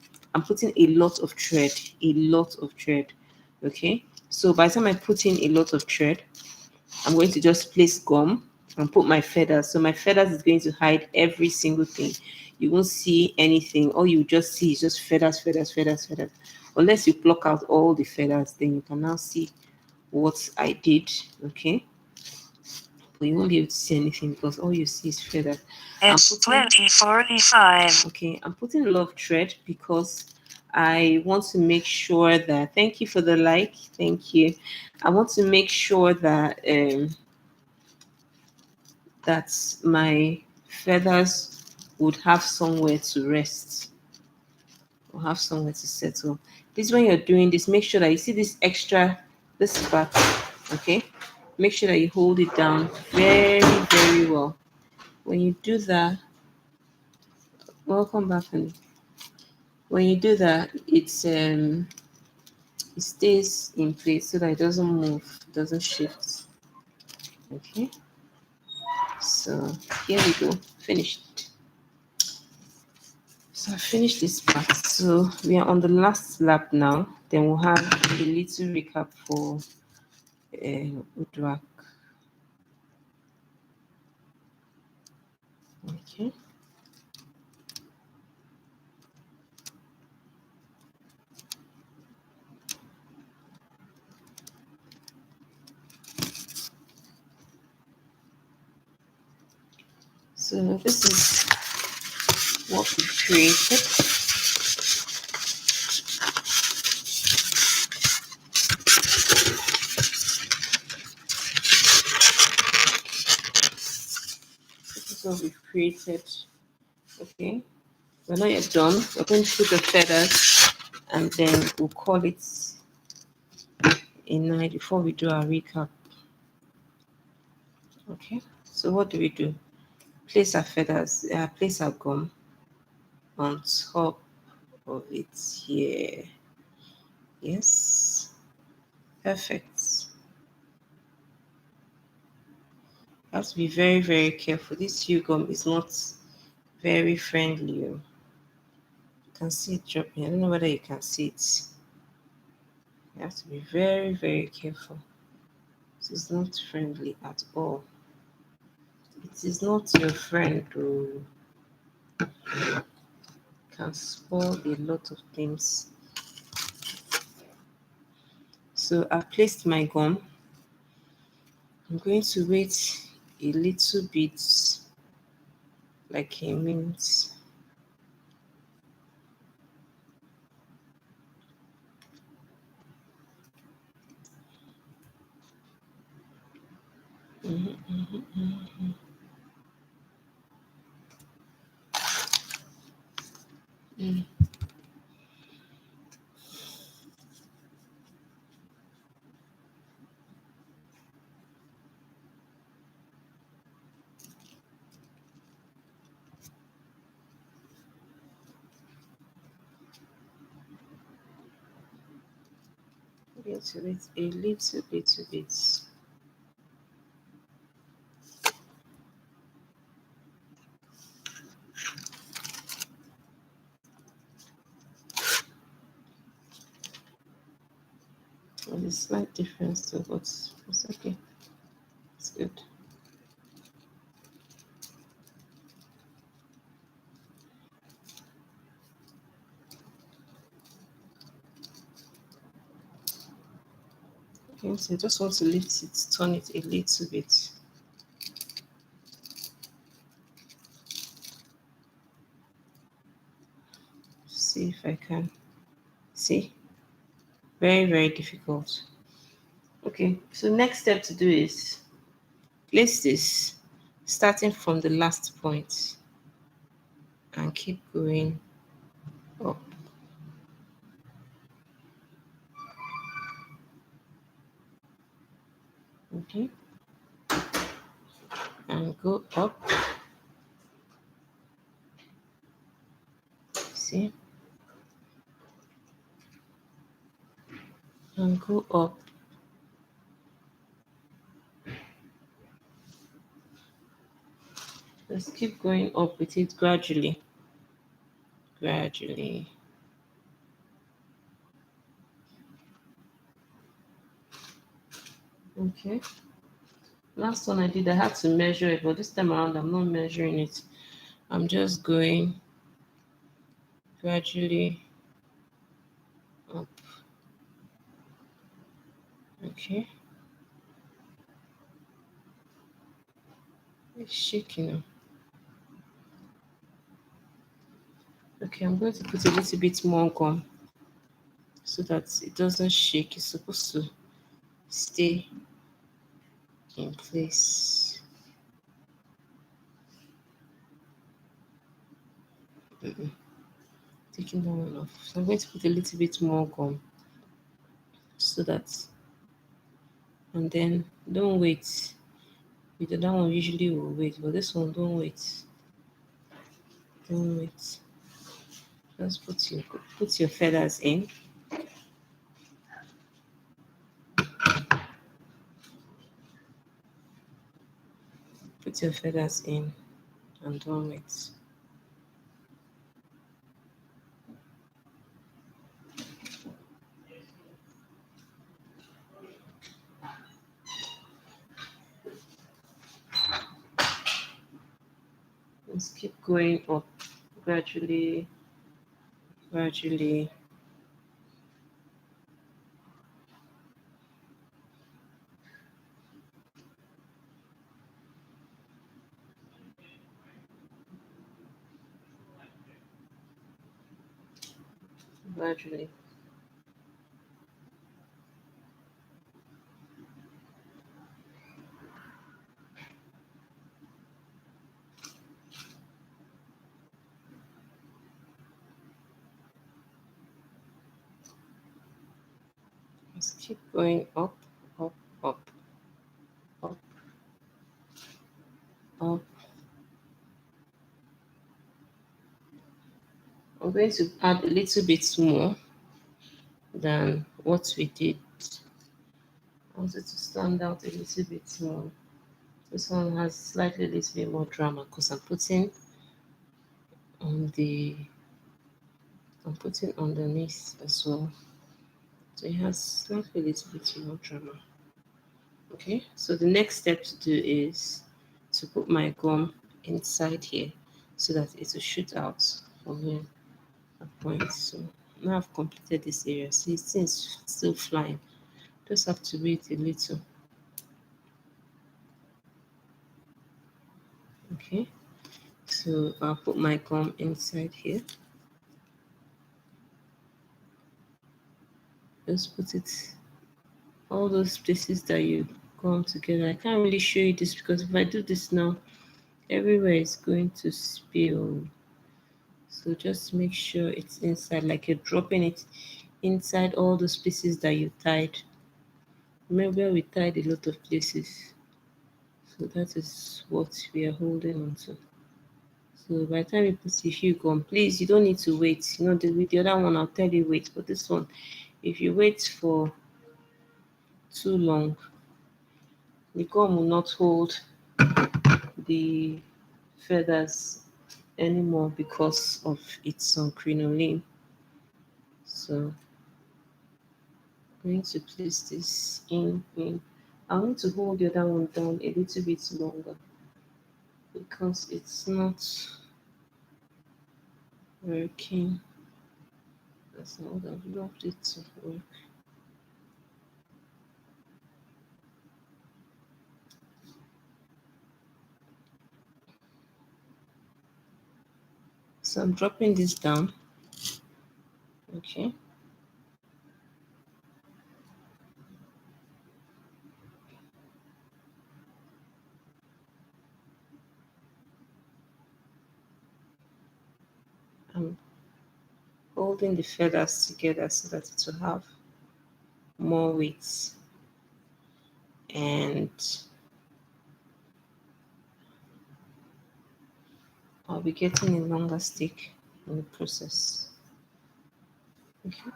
putting a lot of thread, okay. So by the time I put in a lot of thread, I'm going to just place gum and put my feathers. So my feathers is going to hide every single thing. You won't see anything. All you just see is just feathers, feathers, feathers, feathers. Unless you pluck out all the feathers, then you can now see what I did. Okay. But you won't be able to see anything because all you see is feathers. It's 2045. Okay, I'm putting a lot of thread because I want to make sure that, thank you for the like, thank you. I want to make sure that that my feathers would have somewhere to rest or have somewhere to settle. This, when you're doing this, make sure that you see this extra, this part, okay? Make sure that you hold it down very, very well. When you do that, Welcome back, honey. When you do that, it stays in place so that it doesn't move, doesn't shift. Okay. So here we go. Finished. So I finished this part. So we are on the last lap now. Then we'll have a little recap for Udrak. Okay. So this is what we created. This is what we've created. Okay. We're not yet done. We're going to put the feathers and then we'll call it a night before we do our recap. Okay. So what do we do? Place our feathers, place our gum on top of it here. Yes. Perfect. You have to be very, very careful. This chew gum is not very friendly. You can see it dropping. I don't know whether you can see it. You have to be very, very careful. This is not friendly at all. It is not your friend who can spoil a lot of things. So I've placed my gum. I'm going to wait a little bit, like a minute. Mhm, mhm, mhm. Mm. I'm going to wait a little bit. There's a slight difference, though, but it's okay. It's good. Okay, so I just want to lift it, turn it a little bit. See if I can. See? Very, very difficult. Okay, so next step to do is place this starting from the last point and keep going up. Okay, and go up. See? And go up. Just keep going up with it gradually. Gradually. Okay. Last one I did, I had to measure it, but this time around I'm not measuring it. I'm just going gradually up. Okay. It's shaking now. Okay, I'm going to put a little bit more gum so that it doesn't shake. It's supposed to stay in place. Taking that one off. So I'm going to put a little bit more gum so that, and then don't wait. With the other one usually will wait, but this one don't wait. do it. Just put your feathers in. Put your feathers in and do it. Just keep going up gradually, gradually. Gradually. Just keep going up, up, up, up, up. I'm going to add a little bit more than what we did. I want it to stand out a little bit more. This one has slightly a little bit more drama because on the I'm putting underneath as well. So it has slightly a little bit more drama. Okay, so the next step to do is to put my gum inside here so that it will shoot out from here at points. So now I've completed this area. See, it's still flying. Just have to wait a little. Okay, so I'll put my gum inside here. Just put it all those places that you gum together. I can't really show you this because if I do this now, everywhere is going to spill. So just make sure it's inside, like you're dropping it inside all those places that you tied. Remember, we tied a lot of places. So that is what we are holding on to. So by the time you put your hue gum, please, you don't need to wait. You know, with the other one, I'll tell you wait. But this one, if you wait for too long, the gum will not hold the feathers anymore because of its crinoline. So I'm going to place this in. I want to hold the other one down a little bit longer because it's not working. That's not what I've loved it to work. So I'm dropping this down. Okay. I'm holding the feathers together so that it will have more weight, and I'll be getting a longer stick in the process. Okay.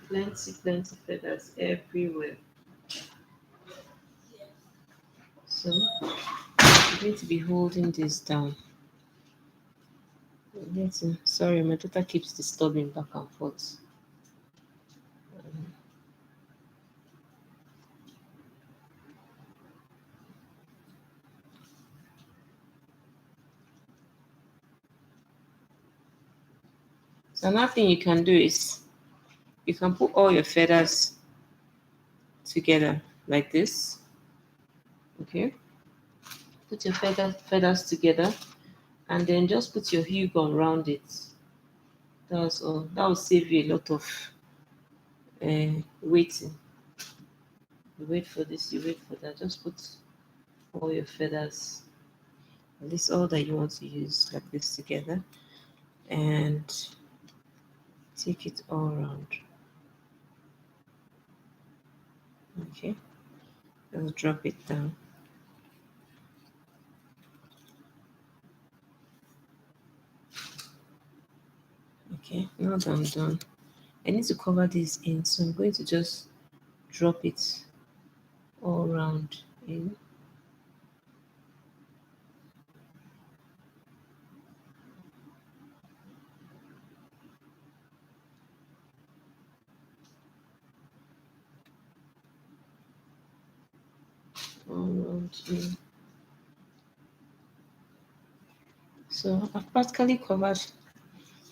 Plenty feathers everywhere. So I'm going to be holding this down. Sorry, my daughter keeps disturbing back and forth. So another thing you can do is you can put all your feathers together like this. Okay. Put your feathers together and then just put your hue gun around it. That's all. That will save you a lot of waiting. You wait for this, you wait for that. Just put all your feathers, at least all that you want to use, like this together, and take it all around. Okay, just drop it down. Okay, now that I'm done, I need to cover this in, so I'm going to just drop it all around in. All around in. So I've practically covered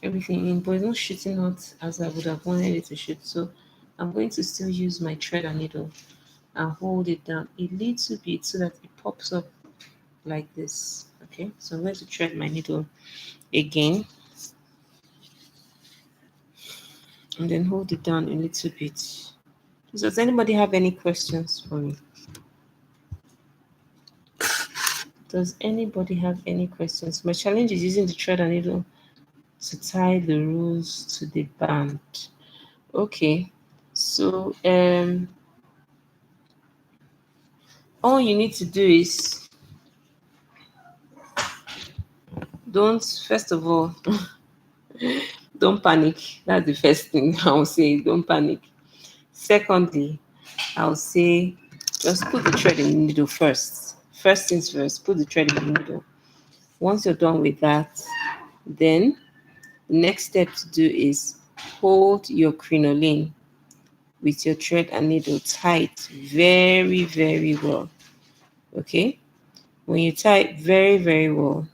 everything in, but it's not shooting out as I would have wanted it to shoot. So I'm going to still use my thread and needle and hold it down a little bit so that it pops up like this. Okay, so I'm going to thread my needle again and then hold it down a little bit. So does anybody have any questions for me? Does anybody have any questions? My challenge is using the thread and needle to tie the rules to the band. Okay, so all you need to do is don't, first of all, don't panic. That's the first thing I will say. Don't panic. Secondly, I'll say just put the thread in the needle first. First things first, put the thread in the needle. Once you're done with that, then the next step to do is hold your crinoline with your thread and needle tight very, very well. Okay? When you tie it very, very well,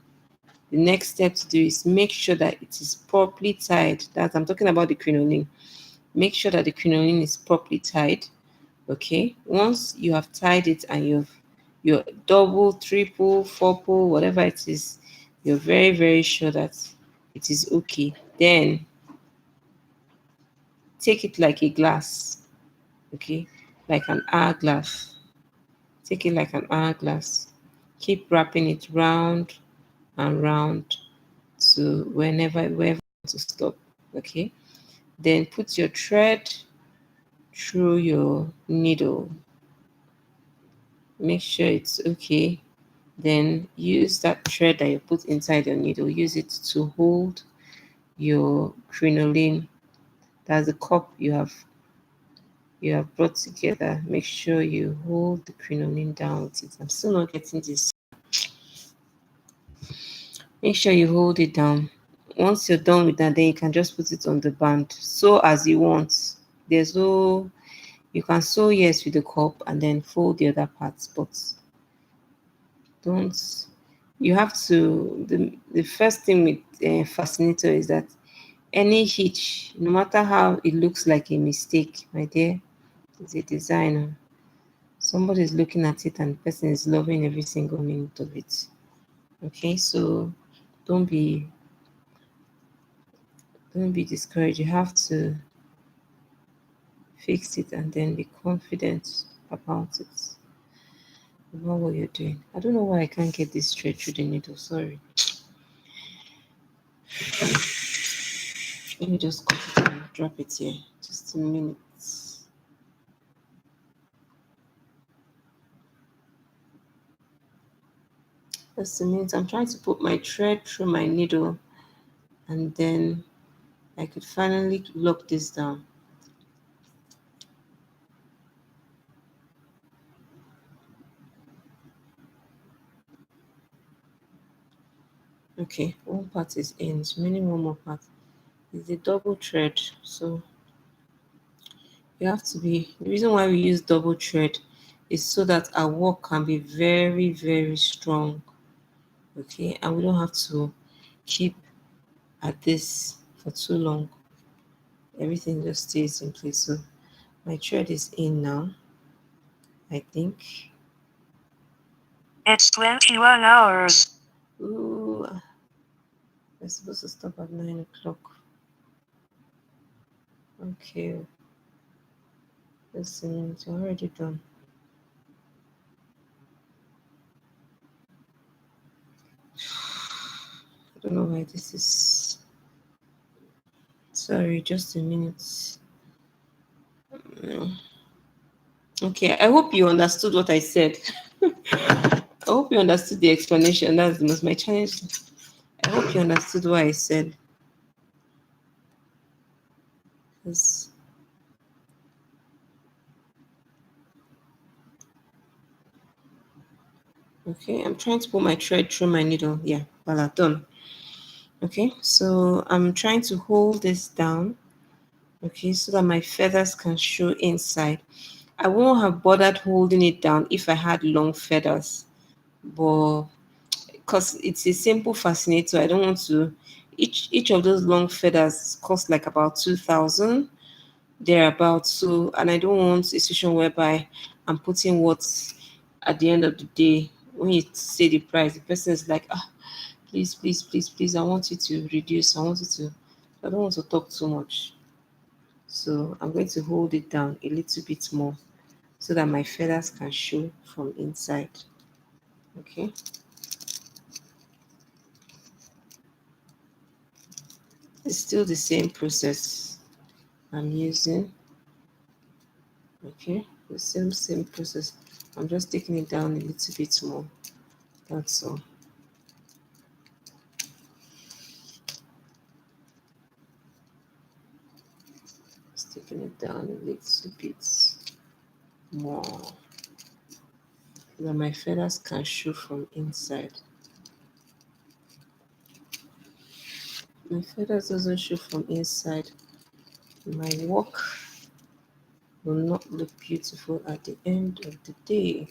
the next step to do is make sure that it is properly tied. That I'm talking about the crinoline. Make sure that the crinoline is properly tied. Okay? Once you have tied it and you're double, triple, fourple, whatever it is, you're very, very sure that it is okay. Then take it like a glass. Okay? Like an hourglass. Take it like an hourglass. Keep wrapping it round and round to wherever you want to stop. Okay. Then put your thread through your needle. Make sure it's okay. Then use that thread that you put inside your needle. Use it to hold your crinoline. That's the cup you have brought together. Make sure you hold the crinoline down with it. I'm still not getting this. Make sure you hold it down. Once you're done with that, then you can just put it on the band. Sew as you want. There's no, you can sew yes with the cup and then fold the other parts, but don't, you have to, the first thing with Fascinator is that any hitch, no matter how it looks like a mistake, my dear, is a designer. Somebody is looking at it and the person is loving every single minute of it. Okay, so don't be don't be discouraged. You have to fix it and then be confident about it, about what you're doing. I don't know why I can't get this straight through the needle. Sorry. Let me just cut it and drop it here. Just a minute. Just a minute. I'm trying to put my thread through my needle and then I could finally lock this down. Okay, one part is in. It's remaining one more part. It's a double thread. So you have to be, the reason why we use double thread is so that our work can be very, very strong. Okay, and we don't have to keep at this for too long. Everything just stays in place. So my thread is in now, I think. It's 21 hours. Ooh, we're supposed to stop at 9 o'clock. Okay, listen, it's already done. I don't know why this is. Sorry, just a minute. Okay, I hope you understood what I said. I hope you understood the explanation. That's the most my challenge. I hope you understood what I said. 'Cause- okay, I'm trying to put my thread through my needle. Yeah, voila, done. Okay, so I'm trying to hold this down, okay, so that my feathers can show inside. I won't have bothered holding it down if I had long feathers, but because it's a simple fascinator, I don't want to. Each of those long feathers cost like about 2,000 thereabouts. So, and I don't want a situation whereby I'm putting what at the end of the day, when you say the price, the person is like, ah, please, please, please, please, I want you to reduce. I want you to. I don't want to talk too much. So I'm going to hold it down a little bit more so that my feathers can show from inside. Okay. It's still the same process I'm using. Okay, the same process. I'm just taking it down a little bit more. That's all. Just taking it down a little bit more so that my feathers can show from inside. My feathers doesn't show from inside. My work will not look beautiful at the end of the day.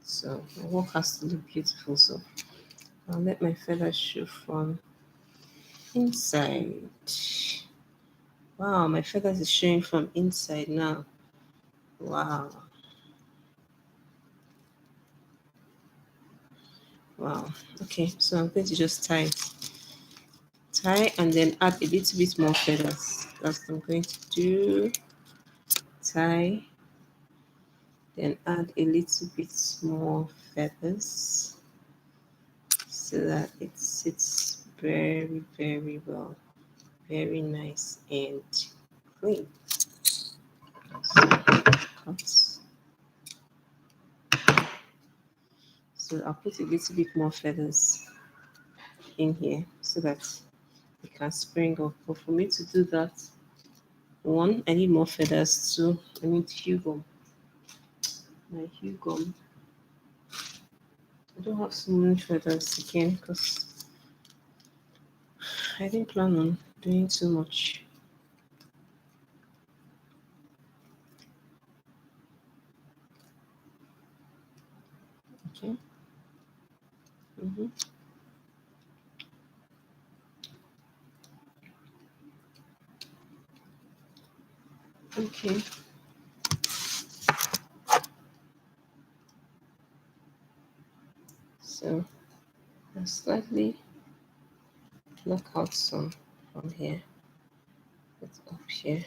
So my work has to look beautiful. So I'll let my feathers show from inside. Wow, my feathers is showing from inside now. Wow. Wow. Okay, so I'm going to just tie and then add a little bit more feathers. That's what I'm going to do. Tie, then add a little bit more feathers so that it sits very, very well, very nice and clean. So, cut. So I'll put a little bit more feathers in here so that it can spring up. But for me to do that, one, I need more feathers. Two, I need hue gum. My hue gum. I don't have so many feathers again because I didn't plan on doing too much. Okay. Mm-hmm. Okay. So I slightly block out some from here. It's up here.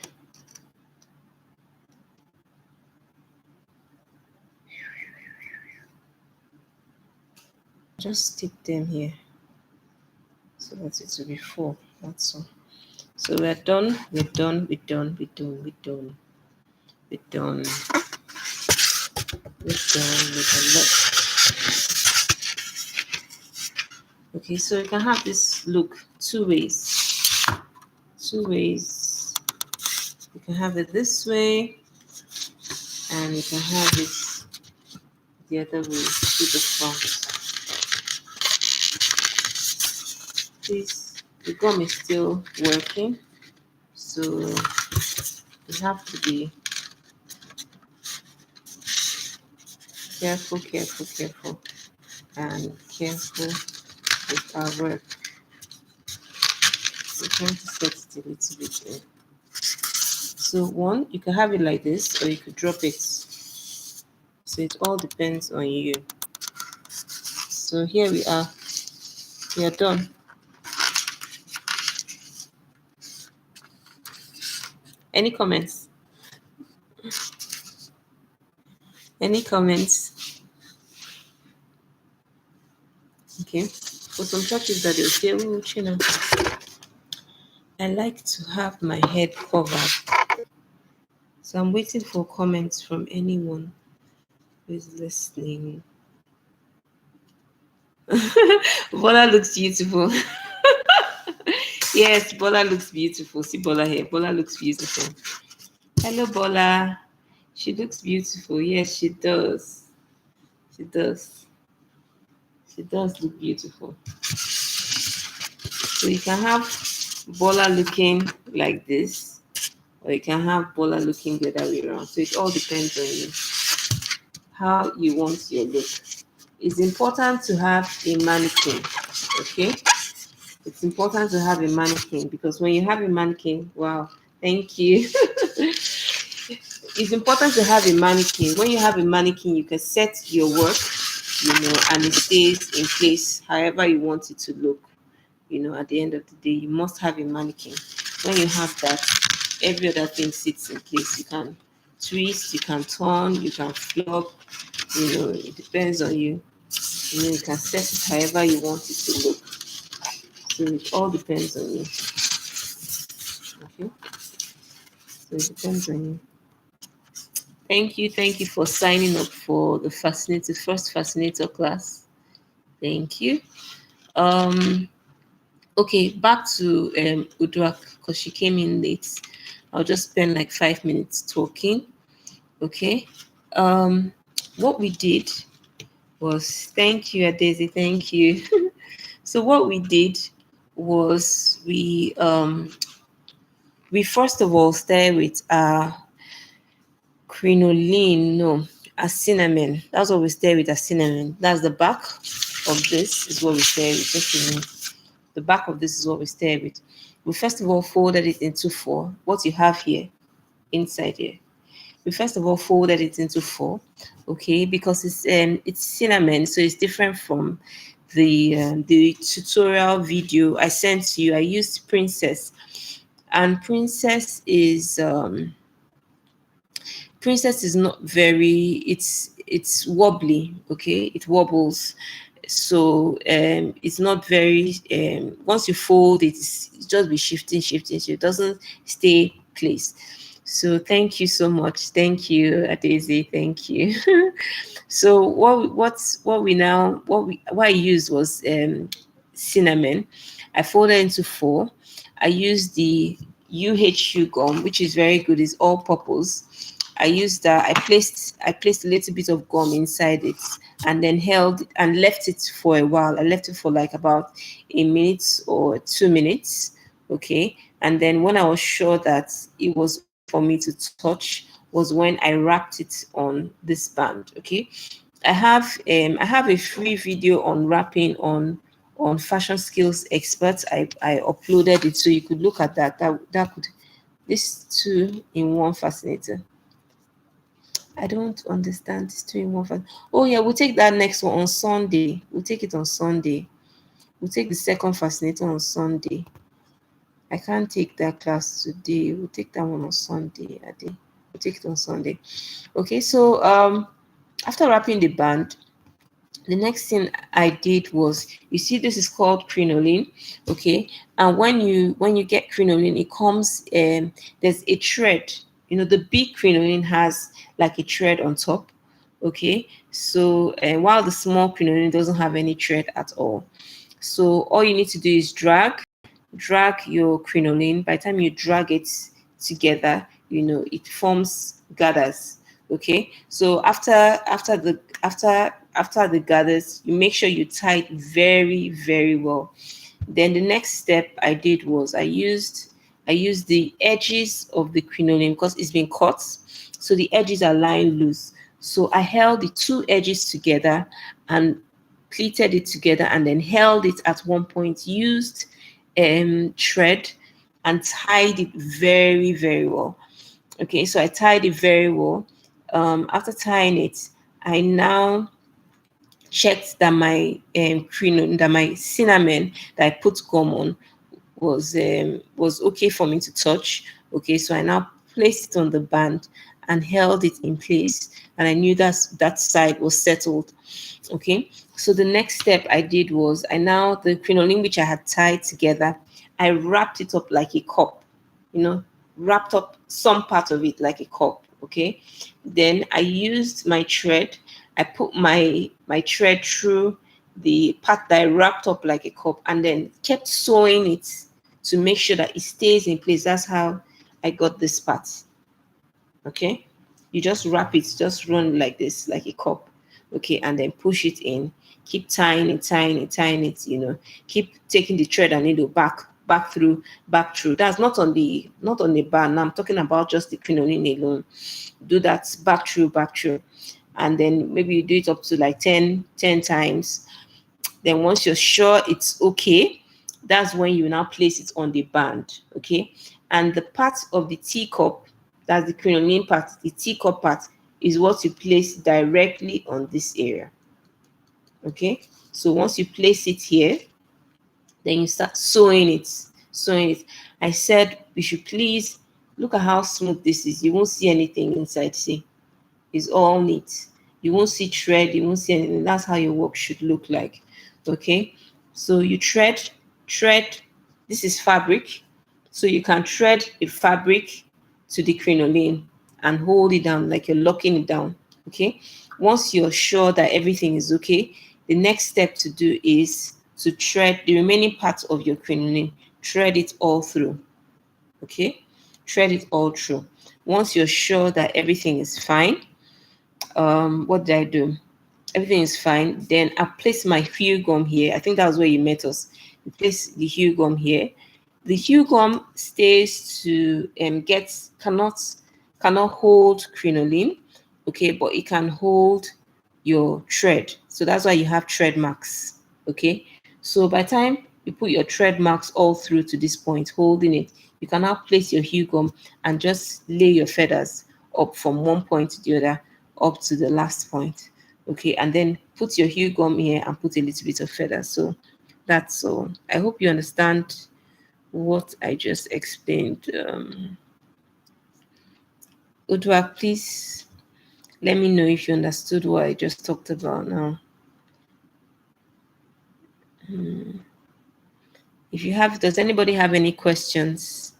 Just stick them here so that it will be full. That's all. So we're done. We're done. We're done. We're done. We're done. We're done. We're done with a lot. Okay, so you can have this look two ways. Two ways. You can have it this way, and you can have it the other way to the front. This the gum is still working, so you have to be careful, and careful with our work. We're trying to set it a little bit in. So one, you can have it like this, or you could drop it. So it all depends on you. So here we are. We are done. Any comments? Any comments? Okay. For some churches that they'll say, oh, China, I like to have my head covered. So I'm waiting for comments from anyone who is listening. Bola looks beautiful. Yes, Bola looks beautiful. See Bola here. Bola looks beautiful. Hello, Bola. She looks beautiful. Yes, she does. She does. She does look beautiful. So you can have Bola looking like this, or you can have Bola looking the other way around. So it all depends on you, how you want your look. It's important to have a mannequin, okay? It's important to have a mannequin because when you have a mannequin, wow, thank you. It's important to have a mannequin. When you have a mannequin, you can set your work, and it stays in place however you want it to look. At the end of the day, you must have a mannequin. When you have that, every other thing sits in place. You can twist, you can turn, you can flop. It depends on you. You can set it however you want it to look. So it all depends on you. Okay. So it depends on you. Thank you for signing up for the first Fascinator class. Thank you. Um, okay, back to Udrak because she came in late. I'll just spend like 5 minutes talking. Okay. Um, what we did was thank you, Daisy. Thank you. So what we did was we first of all start with crinoline, no, a cinnamon. That's what we start with, a cinnamon. That's the back of this is what we start with. Just a minute. The back of this is what we start with. We first of all folded it into four. What you have here, inside here. We first of all folded it into four, okay, because it's cinnamon, so it's different from the tutorial video I sent to you. I used Princess, and Princess is not very, it's wobbly, okay, it wobbles. So it's not very once you fold it, it's just be shifting, so it doesn't stay placed. So thank you so much. Thank you, Daisy. Thank you. So what I used was cinnamon. I folded into four. I used the UHU gum, which is very good. It's all purpose. I used that. I placed a little bit of gum inside it, and then held and left it for a while. I left it for like about a minute or 2 minutes. Okay. And then when I was sure that it was okay for me to touch was when I wrapped it on this band. Okay. I have a free video on wrapping on Fashion Skills Experts. I uploaded it so you could look at that. That could this two in one fascinator. I don't understand this two in one Oh yeah, we'll take that next one on Sunday. We'll take it on Sunday. We'll take the second fascinator on Sunday. I can't take that class today. We'll take that one on Sunday. We'll take it on Sunday. Okay, so after wrapping the band, the next thing I did was, you see, this is called crinoline, okay? And when you get crinoline, it comes there's a thread. The big crinoline has like a thread on top, okay? So while the small crinoline doesn't have any thread at all. So all you need to do is drag your crinoline. By the time you drag it together, it forms gathers. Okay. So after the gathers, you make sure you tie it very, very well. Then the next step I did was I used the edges of the crinoline because it's been cut, so the edges are lying loose. So I held the two edges together and pleated it together, and then held it at one point. Used thread and tied it very, very well. Okay, so I tied it very well. After tying it, I now checked that my crinoline, that my cinnamon that I put gum on was okay for me to touch. Okay, so I now placed it on the band and held it in place, and I knew that side was settled. Okay, so the next step I did was the crinoline which I had tied together, I wrapped it up like a cup, you know, wrapped up some part of it like a cup. Okay, then I used my thread. I put my thread through the part that I wrapped up like a cup, and then kept sewing it to make sure that it stays in place. That's how I got this part. Okay, you just wrap it, just run like this, like a cup. Okay, and then push it in. Keep tying it, tying it, tying it. Keep taking the thread and needle back through, back through. That's not on the bar. Now I'm talking about just the crinoline alone. Do that back through, back through, and then maybe you do it up to like 10 times. Then once you're sure it's okay, that's when you now place it on the band. Okay, and the part of the teacup, that's the crinoline part, the teacup part, is what you place directly on this area. Okay, so once you place it here, then you start sewing it. I said we should please look at how smooth this is. You won't see anything inside. See, it's all neat. You won't see thread, you won't see anything. That's how your work should look like. Okay, so you thread. This is fabric, so you can thread the fabric to the crinoline and hold it down like you're locking it down. Okay, once you're sure that everything is okay, the next step to do is to thread the remaining part of your crinoline. Thread it all through. Okay, thread it all through. Once you're sure that everything is fine, what did I do? Everything is fine. Then I place my hue gum here. I think that was where you met us. You place the hue gum here. The hue gum stays to cannot hold crinoline, okay, but it can hold your thread. So that's why you have thread marks. Okay. So by the time you put your thread marks all through to this point, holding it, you can now place your hue gum and just lay your feathers up from one point to the other, up to the last point. Okay, and then put your hue gum here and put a little bit of feather. So that's all. I hope you understand what I just explained. Udwa, please let me know if you understood what I just talked about now. If you have, does anybody have any questions?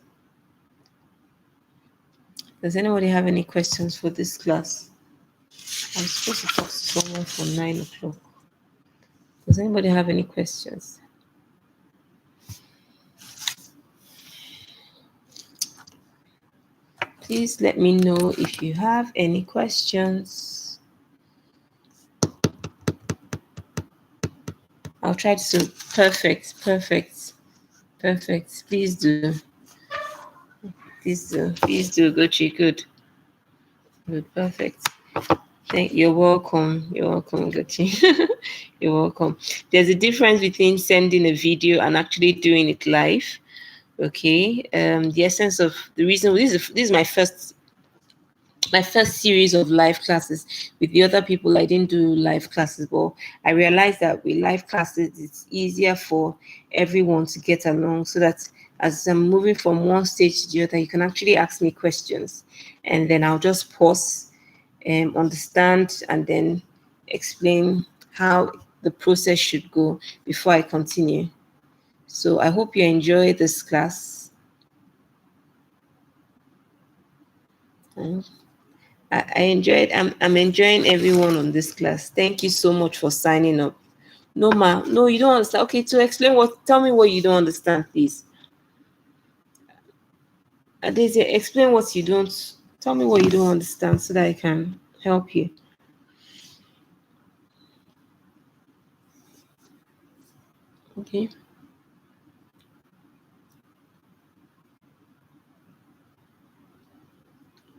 Does anybody have any questions for this class? I'm supposed to talk to someone for 9 o'clock. Does anybody have any questions? Please let me know if you have any questions. I'll try to. Perfect. Please do. Gochi. Good. Perfect. You're welcome, Gochi. You're welcome. There's a difference between sending a video and actually doing it live. Okay. The essence of the reason this is my first series of live classes. With the other people, I didn't do live classes, but I realized that with live classes, it's easier for everyone to get along, so that as I'm moving from one stage to the other, you can actually ask me questions, and then I'll just pause, understand, and then explain how the process should go before I continue. So I hope you enjoy this class. I enjoyed. I'm enjoying everyone on this class. Thank you so much for signing up. No, ma. No, you don't understand. Okay, to explain tell me what you don't understand, please. Adese, explain what you don't. Tell me what you don't understand so that I can help you. Okay.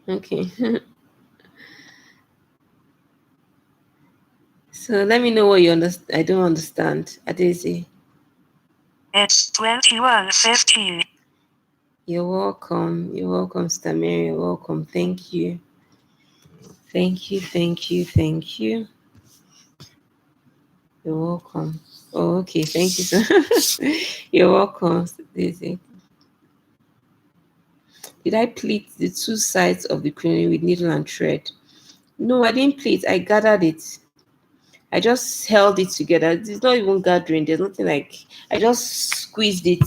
Okay. So let me know what you understand. I don't understand. Adese. It's 21:15. You're welcome. You're welcome, Stamir. You're welcome. Thank you. Thank you. You're welcome. Oh, okay. Thank you. You're welcome, Daisy. Did I pleat the two sides of the crinoline with needle and thread? No, I didn't pleat. I gathered it. I just held it together. It's not even gathering. There's nothing like. I just squeezed it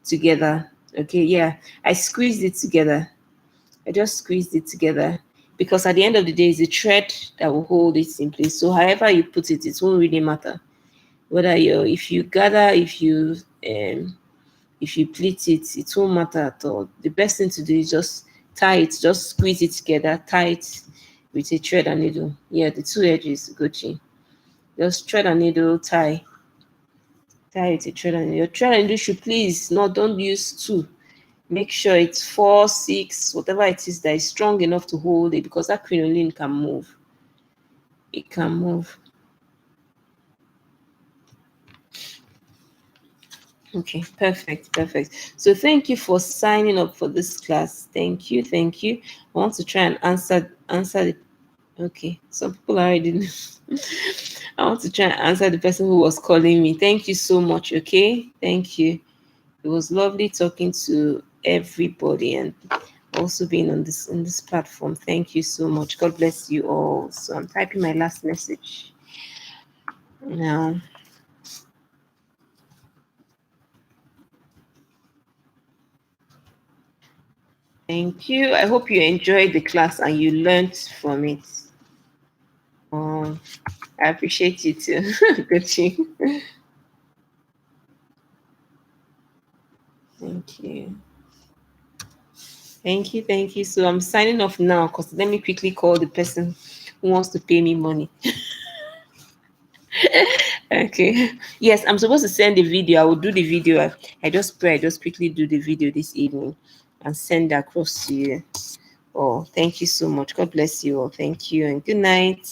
together. Okay, yeah. I squeezed it together. Because at the end of the day, it's the thread that will hold it in place. So however you put it, it won't really matter. Whether if you If you pleat it, it won't matter at all. The best thing to do is just tie it, just squeeze it together, tie it with a thread and needle. Yeah, the two edges, Gucci. Just thread and needle, tie it a thread and needle. Your thread and needle should please, no, don't use two. Make sure it's 4, 6, whatever it is that is strong enough to hold it, because that crinoline can move. It can move. Okay, perfect, perfect. So thank you for signing up for this class. Thank you, thank you. I want to try and answer the. Okay, some people already. I want to try and answer the person who was calling me. Thank you so much. Okay, thank you. It was lovely talking to everybody and also being on this platform. Thank you so much. God bless you all. So I'm typing my last message now. Thank you. I hope you enjoyed the class and you learned from it. I appreciate you too. Gucci. Thank you. Thank you. Thank you. So I'm signing off now because let me quickly call the person who wants to pay me money. Okay. Yes, I'm supposed to send the video. I will do the video. I just pray. I just quickly do the video this evening and send across to you. Oh, thank you so much. God bless you all. Thank you and good night.